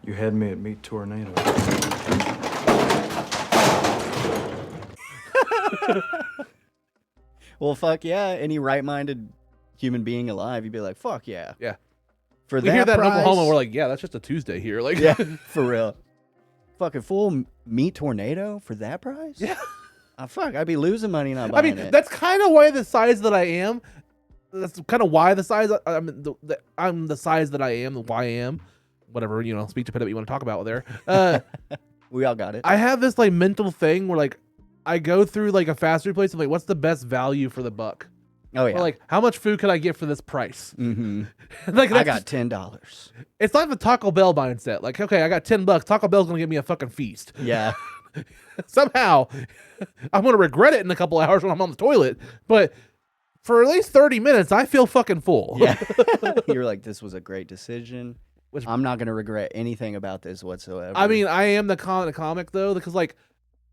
You had me at Meat Tornado. Well, fuck yeah. Any right-minded human being alive, you'd be like, fuck yeah. Yeah. For We that hear that price, in Oklahoma, we're like, yeah, that's just a Tuesday here. Like, yeah, for real. Fucking full meat tornado for that price? Yeah. Fuck, I'd be losing money not I buying mean, it. that's kind of why the size that I am. That's kind of why the size I'm the size that I am, why I am. Whatever, speak to what you want to talk about there. We all got it. I have this like mental thing where like I go through like a fast food place and like, what's the best value for the buck? Oh yeah. Or like, how much food could I get for this price? Mm-hmm. Like I got $10. It's like the Taco Bell mindset. Like, okay, I got $10. Taco Bell's gonna give me a fucking feast. Yeah. Somehow, I'm gonna regret it in a couple hours when I'm on the toilet. But for at least 30 minutes, I feel fucking full. Yeah. You're like, this was a great decision. I'm not gonna regret anything about this whatsoever. I mean, I am the comic though, because like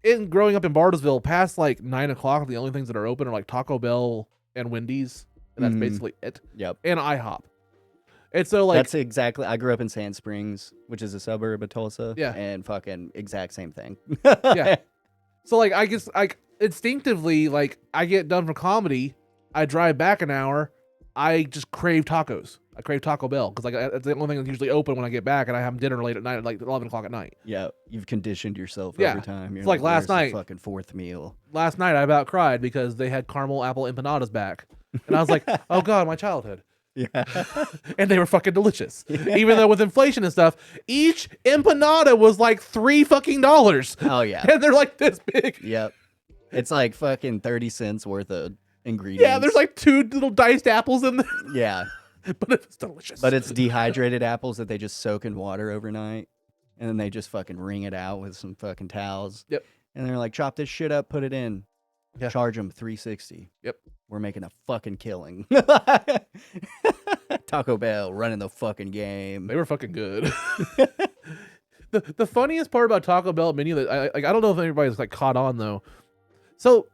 in growing up in Bartlesville, past like 9 o'clock, the only things that are open are like Taco Bell and Wendy's, and that's basically it. Yep. And IHOP. And so like that's exactly. I grew up in Sand Springs, which is a suburb of Tulsa. Yeah. And fucking exact same thing. yeah. So like I guess like instinctively, like I get done for comedy, I drive back an hour, I just crave tacos. I crave Taco Bell because like it's the only thing that's usually open when I get back, and I have dinner late at night at like 11 o'clock at night. Yeah, you've conditioned yourself Yeah. over time. You're It's like last "Where's the night- fucking fourth meal. Last night I about cried because they had caramel apple empanadas back, and I was like, oh god, my childhood. Yeah. And they were fucking delicious. Even though with inflation and stuff, each empanada was like $3 Oh yeah. and they're like this big. Yep. It's like fucking 30 cents worth of ingredients. Yeah, there's like 2 little diced apples in there, Yeah. but it's delicious. But it's dehydrated apples that they just soak in water overnight, and then they just fucking wring it out with some fucking towels. Yep. And they're like, chop this shit up, put it in. Yeah. Charge them $3.60. Yep. We're making a fucking killing. Taco Bell running the fucking game. They were fucking good. The funniest part about Taco Bell menu that I don't know if anybody's like caught on though. So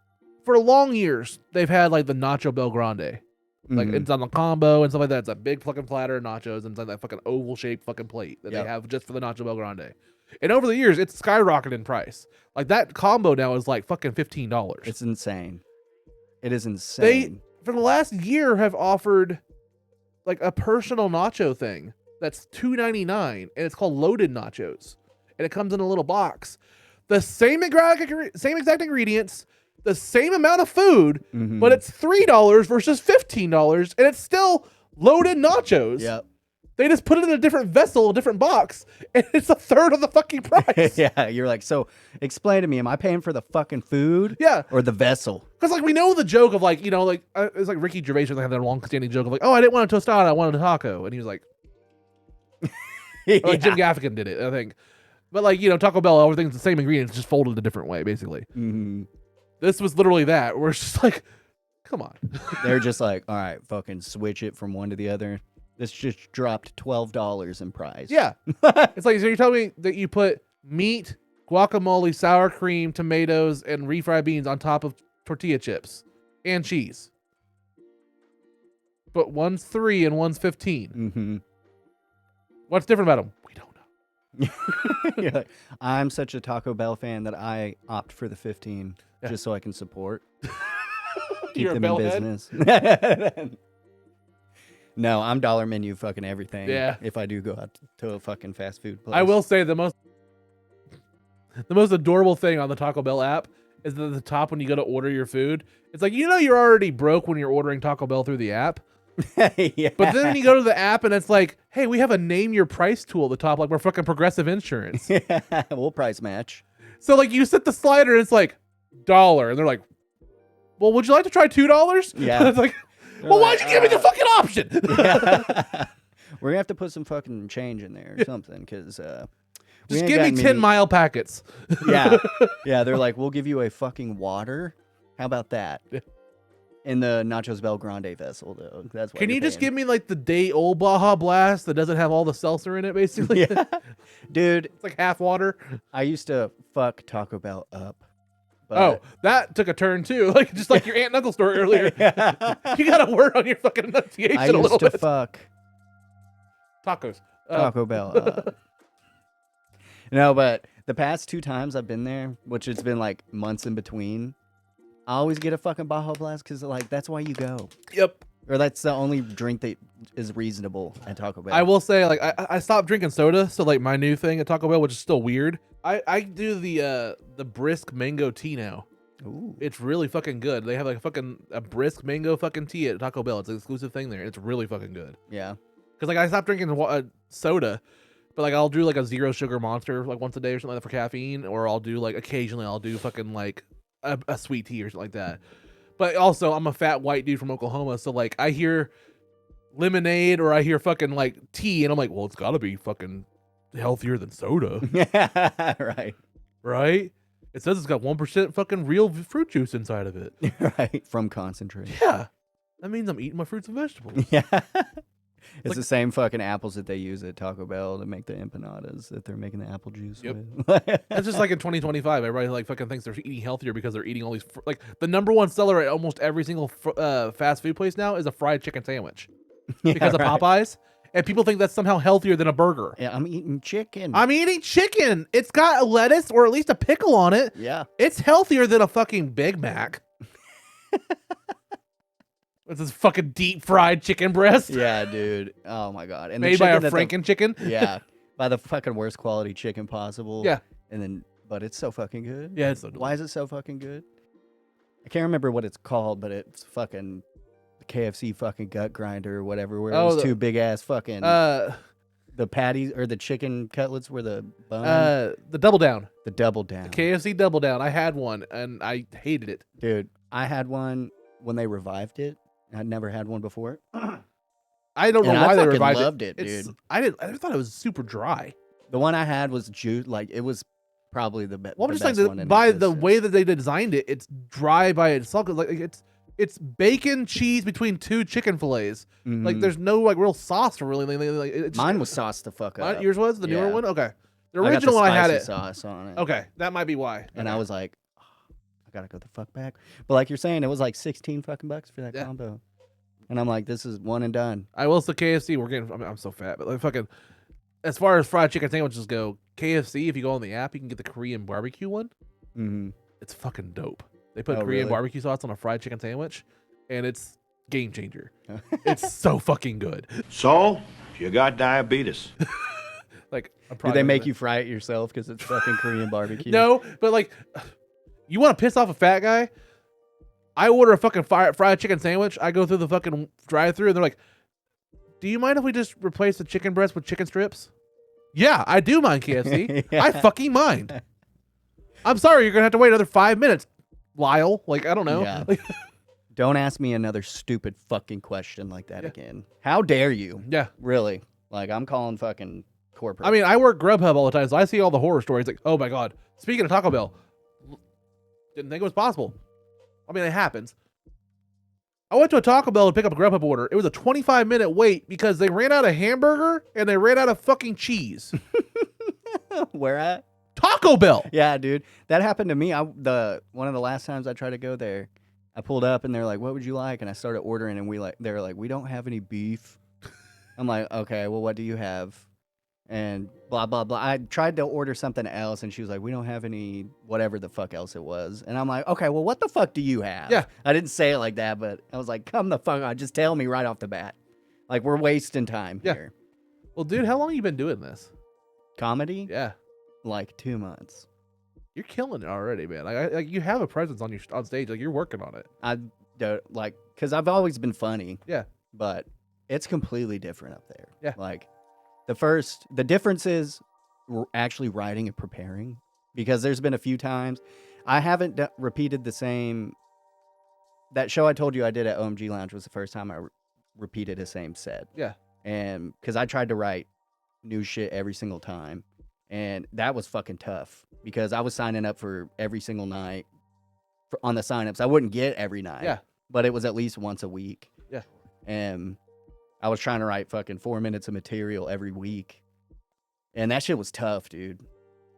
for long years they've had like the Nacho Bel Grande, like Mhm. it's on the combo and stuff like that. It's a big fucking platter of nachos and it's like that fucking oval shaped fucking plate that Yep. they have just for the Nacho Bel Grande. And over the years it's skyrocketed in price. Like that combo now is like fucking $15. It's insane. It is insane. For the last year have offered like a personal nacho thing that's $2.99 and it's called loaded nachos and it comes in a little box, the same exact ingredients, the same amount of food, Mhm. but it's $3 versus $15 and it's still loaded nachos. Yep. They just put it in a different vessel, a different box, and it's a third of the fucking price. Yeah, you're like, so explain to me, am I paying for the fucking food? Yeah. Or the vessel? Because, like, we know the joke of, like, like, it's like Ricky Gervais had that long-standing joke of, like, oh, I didn't want a tostada, I wanted a taco. And he was like, or like Jim Gaffigan did it, I think. But, like, Taco Bell, everything's the same ingredients, just folded a different way, basically. Mhm. This was literally that, where it's just like, come on. They're just like, all right, fucking switch it from one to the other. This just dropped $12 in price. Yeah. It's like, so you're telling me that you put meat, guacamole, sour cream, tomatoes, and refried beans on top of tortilla chips and cheese. But one's 3 and one's 15. Mm-hmm. What's different about them? We don't know. You're like, I'm such a Taco Bell fan that I opt for the 15 just so I can support. Keep You're a them bell in head? business. No, I'm dollar menu fucking everything. Yeah. If I do go out to a fucking fast food place. I will say the most adorable thing on the Taco Bell app is that at the top when you go to order your food, it's like, you're already broke when you're ordering Taco Bell through the app. Yeah. But then you go to the app and it's like, hey, we have a name your price tool at the top, like we're fucking Progressive Insurance. We'll price match. So like you set the slider and it's like $1, and they're like, well, would you like to try $2? Yeah. It's like, well, why'd you give me the fucking option? Yeah. We're gonna have to put some fucking change in there or something, because just give me 10-mile packets. Yeah, yeah. They're like, we'll give you a fucking water. How about that? Yeah. In the Nachos Bel Grande vessel, though. That's what. Can you just give me like the day old Baja Blast that doesn't have all the seltzer in it, basically? Yeah, dude. It's like half water. I used to fuck Taco Bell up. Oh, that took a turn too. Like just like your aunt and uncle story earlier. Yeah. You gotta work on your fucking enunciation I a little used to bit. fuck Tacos. Taco Bell up. No, but the past 2 times I've been there, which it's been like months in between, I always get a fucking Baja Blast because like that's why you go. Yep. Or that's the only drink that is reasonable at Taco Bell. I will say, like, I stopped drinking soda, so like my new thing at Taco Bell, which is still weird. I do the brisk mango tea now. Ooh. It's really fucking good. They have like a brisk mango fucking tea at Taco Bell. It's an exclusive thing there. It's really fucking good. Yeah. Because like I stopped drinking soda, but like I'll do like a 0 sugar Monster like once a day or something like that for caffeine, or I'll do like occasionally I'll do fucking like a sweet tea or something like that. But also I'm a fat white dude from Oklahoma, so like I hear lemonade or I hear fucking like tea, and I'm like, well, it's got to be fucking healthier than soda. Yeah. Right. It says it's got 1% fucking real fruit juice inside of it. Right. From concentrate. Yeah. That means I'm eating my fruits and vegetables. Yeah. It's like, the same fucking apples that they use at Taco Bell to make the empanadas that they're making the apple juice Yep. with. That's just like in 2025, everybody like fucking thinks they're eating healthier because they're eating all these like the number one seller at almost every single fast food place now is a fried chicken sandwich because of Popeyes, and people think that's somehow healthier than a burger. Yeah, I'm eating chicken. I'm eating chicken. It's got a lettuce or at least a pickle on it. Yeah. It's healthier than a fucking Big Mac. With this fucking deep fried chicken breast. Yeah, dude. Oh my god. And made by a Franken chicken. Yeah. By the fucking worst quality chicken possible. Yeah. And then, but it's so fucking good. Yeah, it's so Why is it so fucking good? I can't remember what it's called, but it's fucking KFC fucking gut grinder or whatever. Where it was 2 big ass fucking the patties or the chicken cutlets were the bone. The Double Down. The Double Down. The KFC Double Down. I had one and I hated it. Dude, I had one when they revived it. I'd never had one before. I don't know why they revived it. Loved it, dude. I thought it was super dry. The one I had was juice. Like it was probably the best. Well, I'm just saying by the way that they designed it, it's dry by itself. Like it's bacon cheese between 2 chicken fillets. Mm-hmm. Like there's no like real sauce or really. Like, mine was sauced the fuck up. Yours was the newer one. Okay, the I original got the one I had spicy it. sauce on it. Okay, that might be why. And okay. I was like, oh, I gotta go the fuck back. But like you're saying, it was like 16 fucking bucks for that combo. And I'm like, this is one and done. I will say KFC. We're getting. I'm so fat, but like fucking. As far as fried chicken sandwiches go, KFC. If you go on the app, you can get the Korean barbecue one. Mm-hmm. It's fucking dope. They put Korean really? barbecue sauce on a fried chicken sandwich, and it's game changer. It's so fucking good. So, you got diabetes. Like, do they make you fry it yourself because it's fucking Korean barbecue? No, but like, you want to piss off a fat guy? I order a fucking fried chicken sandwich. I go through the fucking drive-thru, and they're like, "Do you mind if we just replace the chicken breast with chicken strips?" Yeah, I do mind, KFC. Yeah. I fucking mind. I'm sorry, you're gonna have to wait another 5 minutes, Lyle. Like, I don't know. Yeah. Like, don't ask me another stupid fucking question like that again. How dare you? Yeah. Really? Like, I'm calling fucking corporate. I mean, I work Grubhub all the time, so I see all the horror stories. Like, oh my god. Speaking of Taco Bell, didn't think it was possible. I mean, it happens. I went to a Taco Bell to pick up a Grubhub order. It was a 25-minute wait because they ran out of hamburger and they ran out of fucking cheese. Where at? Taco Bell. Yeah, dude. That happened to me. One of the last times I tried to go there, I pulled up and they're like, "What would you like?" And I started ordering, and they're like, "We don't have any beef." I'm like, "Okay, well, what do you have?" And blah blah blah. I tried to order something else, and she was like, "We don't have any whatever the fuck else it was." And I'm like, "Okay, well, what the fuck do you have?" Yeah. I didn't say it like that, but I was like, "Come the fuck on, just tell me right off the bat." Like, we're wasting time here. Well, dude, how long have you been doing this? Comedy? Yeah. Like 2 months. You're killing it already, man. Like you have a presence on stage. Like, you're working on it. I don't like, because I've always been funny. Yeah. But it's completely different up there. Yeah. Like, the difference is actually writing and preparing, because there's been a few times I haven't repeated the same that show I told you I did at OMG Lounge was the first time I repeated the same set. Yeah. And because I tried to write new shit every single time, and that was fucking tough because I was signing up for every single night on the signups. I wouldn't get every night. Yeah. But it was at least once a week. Yeah. And I was trying to write fucking 4 minutes of material every week. And that shit was tough, dude.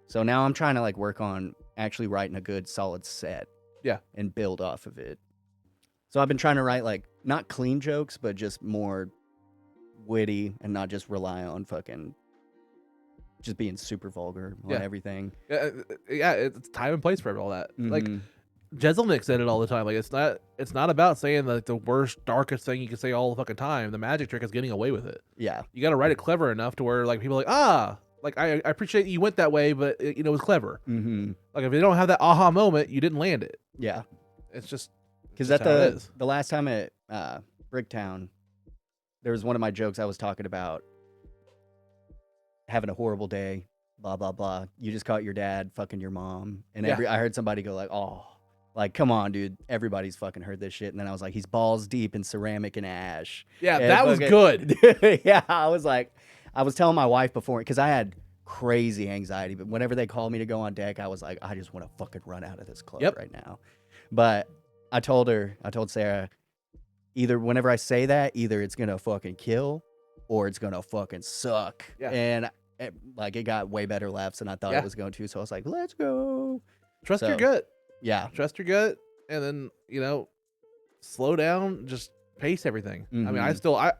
So now I'm trying to like work on actually writing a good solid set. Yeah. And build off of it. So I've been trying to write like not clean jokes, but just more witty and not just rely on fucking just being super vulgar on everything. Yeah, it's time and place for all that. Mm-hmm. Like Jezelnik said it all the time. Like it's not about saying like the worst, darkest thing you can say all the fucking time. The magic trick is getting away with it. Yeah. You got to write it clever enough to where like people are like, like I appreciate you went that way, but it was clever. Mm-hmm. Like if you don't have that aha moment, you didn't land it. Yeah. It's just because at the last time at Bricktown, there was one of my jokes I was talking about having a horrible day, blah blah blah. You just caught your dad fucking your mom, and I heard somebody go like, "Oh, like come on, dude, everybody's fucking heard this shit." And then I was like, "He's balls deep in ceramic and ash." Yeah, and that was good. Yeah, I was like, I was telling my wife before because I had crazy anxiety, but whenever they called me to go on deck, I was like, I just want to fucking run out of this club right now. But I told Sarah, either whenever I say that, either it's gonna fucking kill or it's gonna fucking suck. Yeah. And it got way better laughs than I thought it was going to. So I was like, let's go. Trust your gut. Yeah. Trust your gut, and then slow down, just pace everything. Mm-hmm. I mean,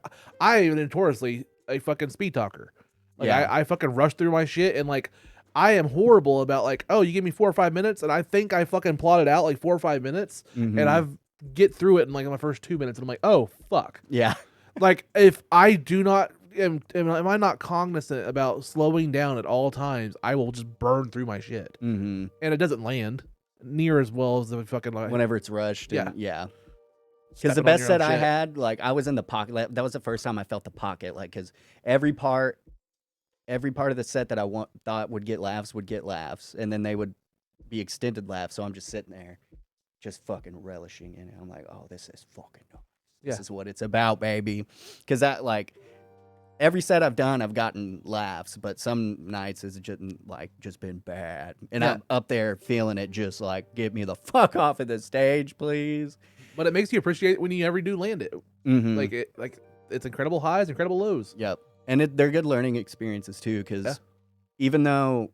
I am notoriously a fucking speed talker. Like I fucking rush through my shit, and like I am horrible about like, oh, you give me 4 or 5 minutes, and I think I fucking plotted out like 4 or 5 minutes, and I've get through it in like my first 2 minutes, and I'm like, oh fuck. Yeah. Like if I do not am I not cognizant about slowing down at all times, I will just burn through my shit, and it doesn't land near as well as the fucking like, whenever it's rushed. Yeah. And, yeah. Because the best set I had, like I was in the pocket. That was the first time I felt the pocket. Like because every part of the set that I thought would get laughs, and then they would be extended laughs. So I'm just sitting there, just fucking relishing in it. I'm like, oh, this is fucking nice. This is what it's about, baby. Because that like every set I've done, I've gotten laughs, but some nights it's just been bad, and I'm up there feeling it, just like get me the fuck off of the stage, please. But it makes you appreciate it when you ever do land it. Mm-hmm. Like it's incredible highs, incredible lows. Yep. And they're good learning experiences too, because even though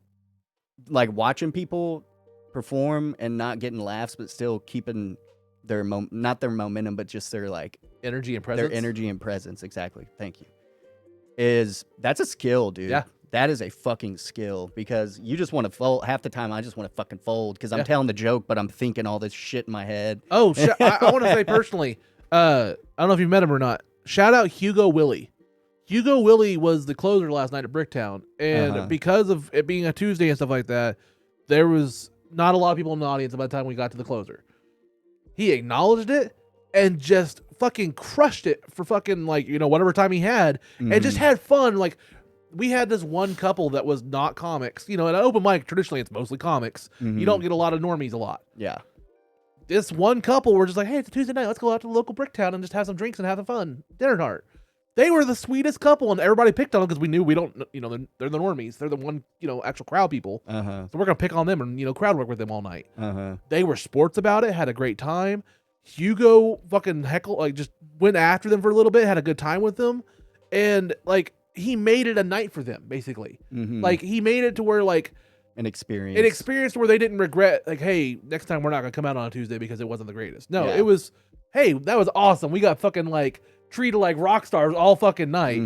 like watching people perform and not getting laughs, but still keeping their not their momentum, but just their like energy and presence. Their energy and presence, exactly. Thank you. That's a skill, dude. Yeah. That is a fucking skill, because you just want to fold. Half the time, I just want to fucking fold because I'm telling the joke, but I'm thinking all this shit in my head. Oh, I want to say personally, I don't know if you met him or not. Shout out Hugo Willie. Hugo Willie was the closer last night at Bricktown, and because of it being a Tuesday and stuff like that, there was not a lot of people in the audience by the time we got to the closer. He acknowledged it and just fucking crushed it for fucking like, whatever time he had, and just had fun. Like, we had this one couple that was not comics. At an open mic, traditionally it's mostly comics. You don't get a lot of normies a lot. Yeah. This one couple were just like, hey, it's a Tuesday night. Let's go out to the local Bricktown and just have some drinks and have some fun. Dinner tart. They were the sweetest couple, and everybody picked on them because we knew we don't, they're the normies. They're the one, actual crowd people. So we're going to pick on them and, crowd work with them all night. They were sports about it, had a great time. Hugo fucking just went after them for a little bit, had a good time with them. And, like, he made it a night for them, basically. Like, he made it to where, like, an experience where they didn't regret, like, hey, next time we're not going to come out on a Tuesday because it wasn't the greatest. No, Yeah. It was, hey, that was awesome. We got fucking, like, treated like rock stars all fucking night.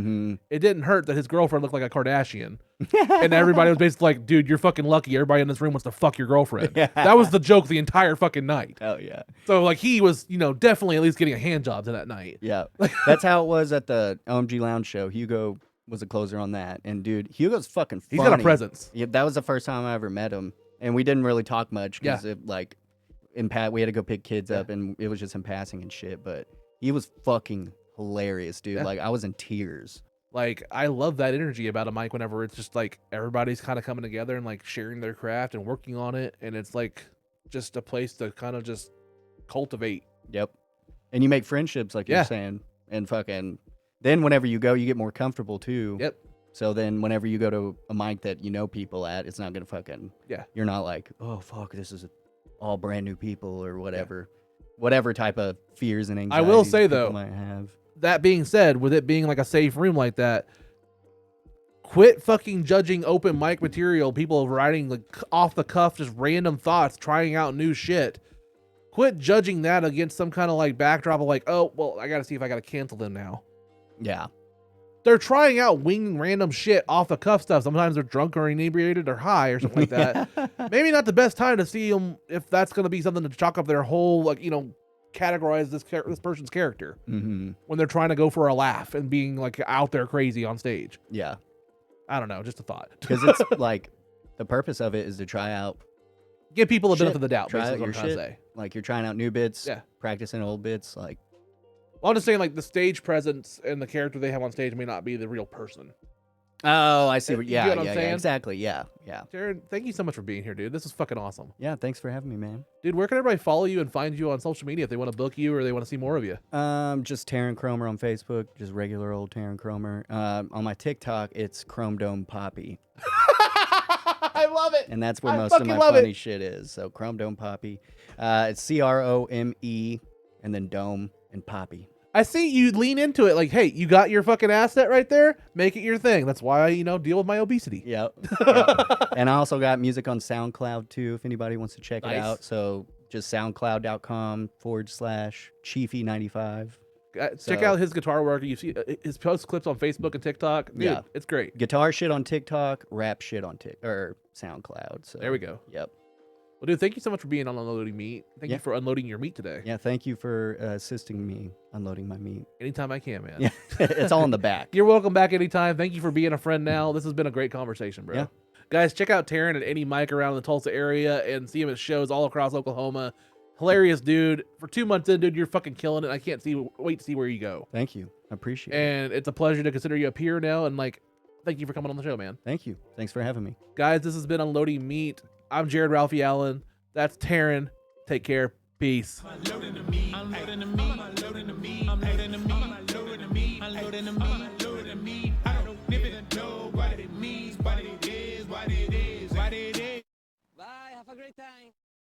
It didn't hurt that his girlfriend looked like a Kardashian. And everybody was basically like, dude, you're fucking lucky. Everybody in this room wants to fuck your girlfriend. That was the joke the entire fucking night. Hell yeah. So, like, he was, definitely at least getting a hand job to that night. Yeah. That's how it was at the OMG Lounge show. Hugo was a closer on that. And, dude, Hugo's fucking funny. He's got a presence. Yeah, that was the first time I ever met him. And we didn't really talk much because, we had to go pick kids up, and it was just in passing and shit. But he was fucking hilarious, dude. Like, I was in tears. Like, I love that energy about a mic whenever it's just like everybody's kind of coming together and like sharing their craft and working on it, and it's like just a place to kind of just cultivate And you make friendships, like you're saying, and fucking. Then whenever you go, you get more comfortable too. Yep. So then whenever you go to a mic that you know people at, it's not gonna fucking. Yeah. You're not like, oh fuck, this is all brand new people or whatever, whatever type of fears and anxieties. I will say people though, might have. That being said, with it being like a safe room like that, quit fucking judging open mic material. People writing like off the cuff, just random thoughts, trying out new shit. Quit judging that against some kind of like backdrop of like, oh, well, I got to see if I got to cancel them now. Yeah. They're trying out winging random shit off the cuff stuff. Sometimes they're drunk or inebriated or high or something like that. Maybe not the best time to see them if that's going to be something to chalk up their whole, like, you know, categorize this person's character when they're trying to go for a laugh and being like out there crazy on stage. Yeah. I don't know, just a thought. Because it's like the purpose of it is to try out. Give people a shit. benefit of the doubt, Try basically out what your I'm trying shit. to say. Like you're trying out new bits, Yeah. practicing old bits. Like, Well, I'm just saying, like, the stage presence and the character they have on stage may not be the real person. oh, I see. You Yeah, get what I'm yeah, saying? exactly. Yeah, yeah. Jared, thank you so much for being here, dude. This is fucking awesome. Yeah, thanks for having me, man. Dude, where can everybody follow you and find you on social media if they want to book you or they want to see more of you? Just Teryn Cromer on Facebook, just regular old Teryn Cromer. On my TikTok, it's Chrome Dome Poppy. I love it. And that's where I most of fucking my love funny it. shit is. So Chrome Dome Poppy. It's Crome and then Dome and Poppy. I see you lean into it like, hey, you got your fucking asset right there. Make it your thing. That's why I, you know, deal with my obesity. Yep. Yep. And I also got music on SoundCloud too, if anybody wants to check it Nice. out. So just soundcloud.com/Chiefy95. Check out his guitar work. You see his post clips on Facebook and TikTok. Dude, Yeah. it's great. Guitar shit on TikTok, rap shit on SoundCloud. So There we go. Yep. Well, dude, thank you so much for being on Unloading Meat. Thank Yeah. you for unloading your meat today. Yeah, thank you for assisting me unloading my meat. Anytime I can, man. Yeah, it's all in the back. You're welcome back anytime. Thank you for being a friend now. This has been a great conversation, bro. Yeah. Guys, check out Teryn at any mic around the Tulsa area and see him at shows all across Oklahoma. Hilarious dude. For 2 months in, dude, you're fucking killing it. I can't wait to see where you go. Thank you. I appreciate it. And it's a pleasure to consider you a peer now. And like, thank you for coming on the show, man. Thank you. Thanks for having me. Guys, this has been Unloading Meat. I'm Jared Ralphie Allen. That's Teryn. Take care. Peace. Unloading the meat. Unloading the meat. Unloading the meat. Unloading the meat. Unloading the meat. Unloading the meat. Unloading the meat. I don't even know what it means, what it is, what it is, what it is. Bye. Have a great time.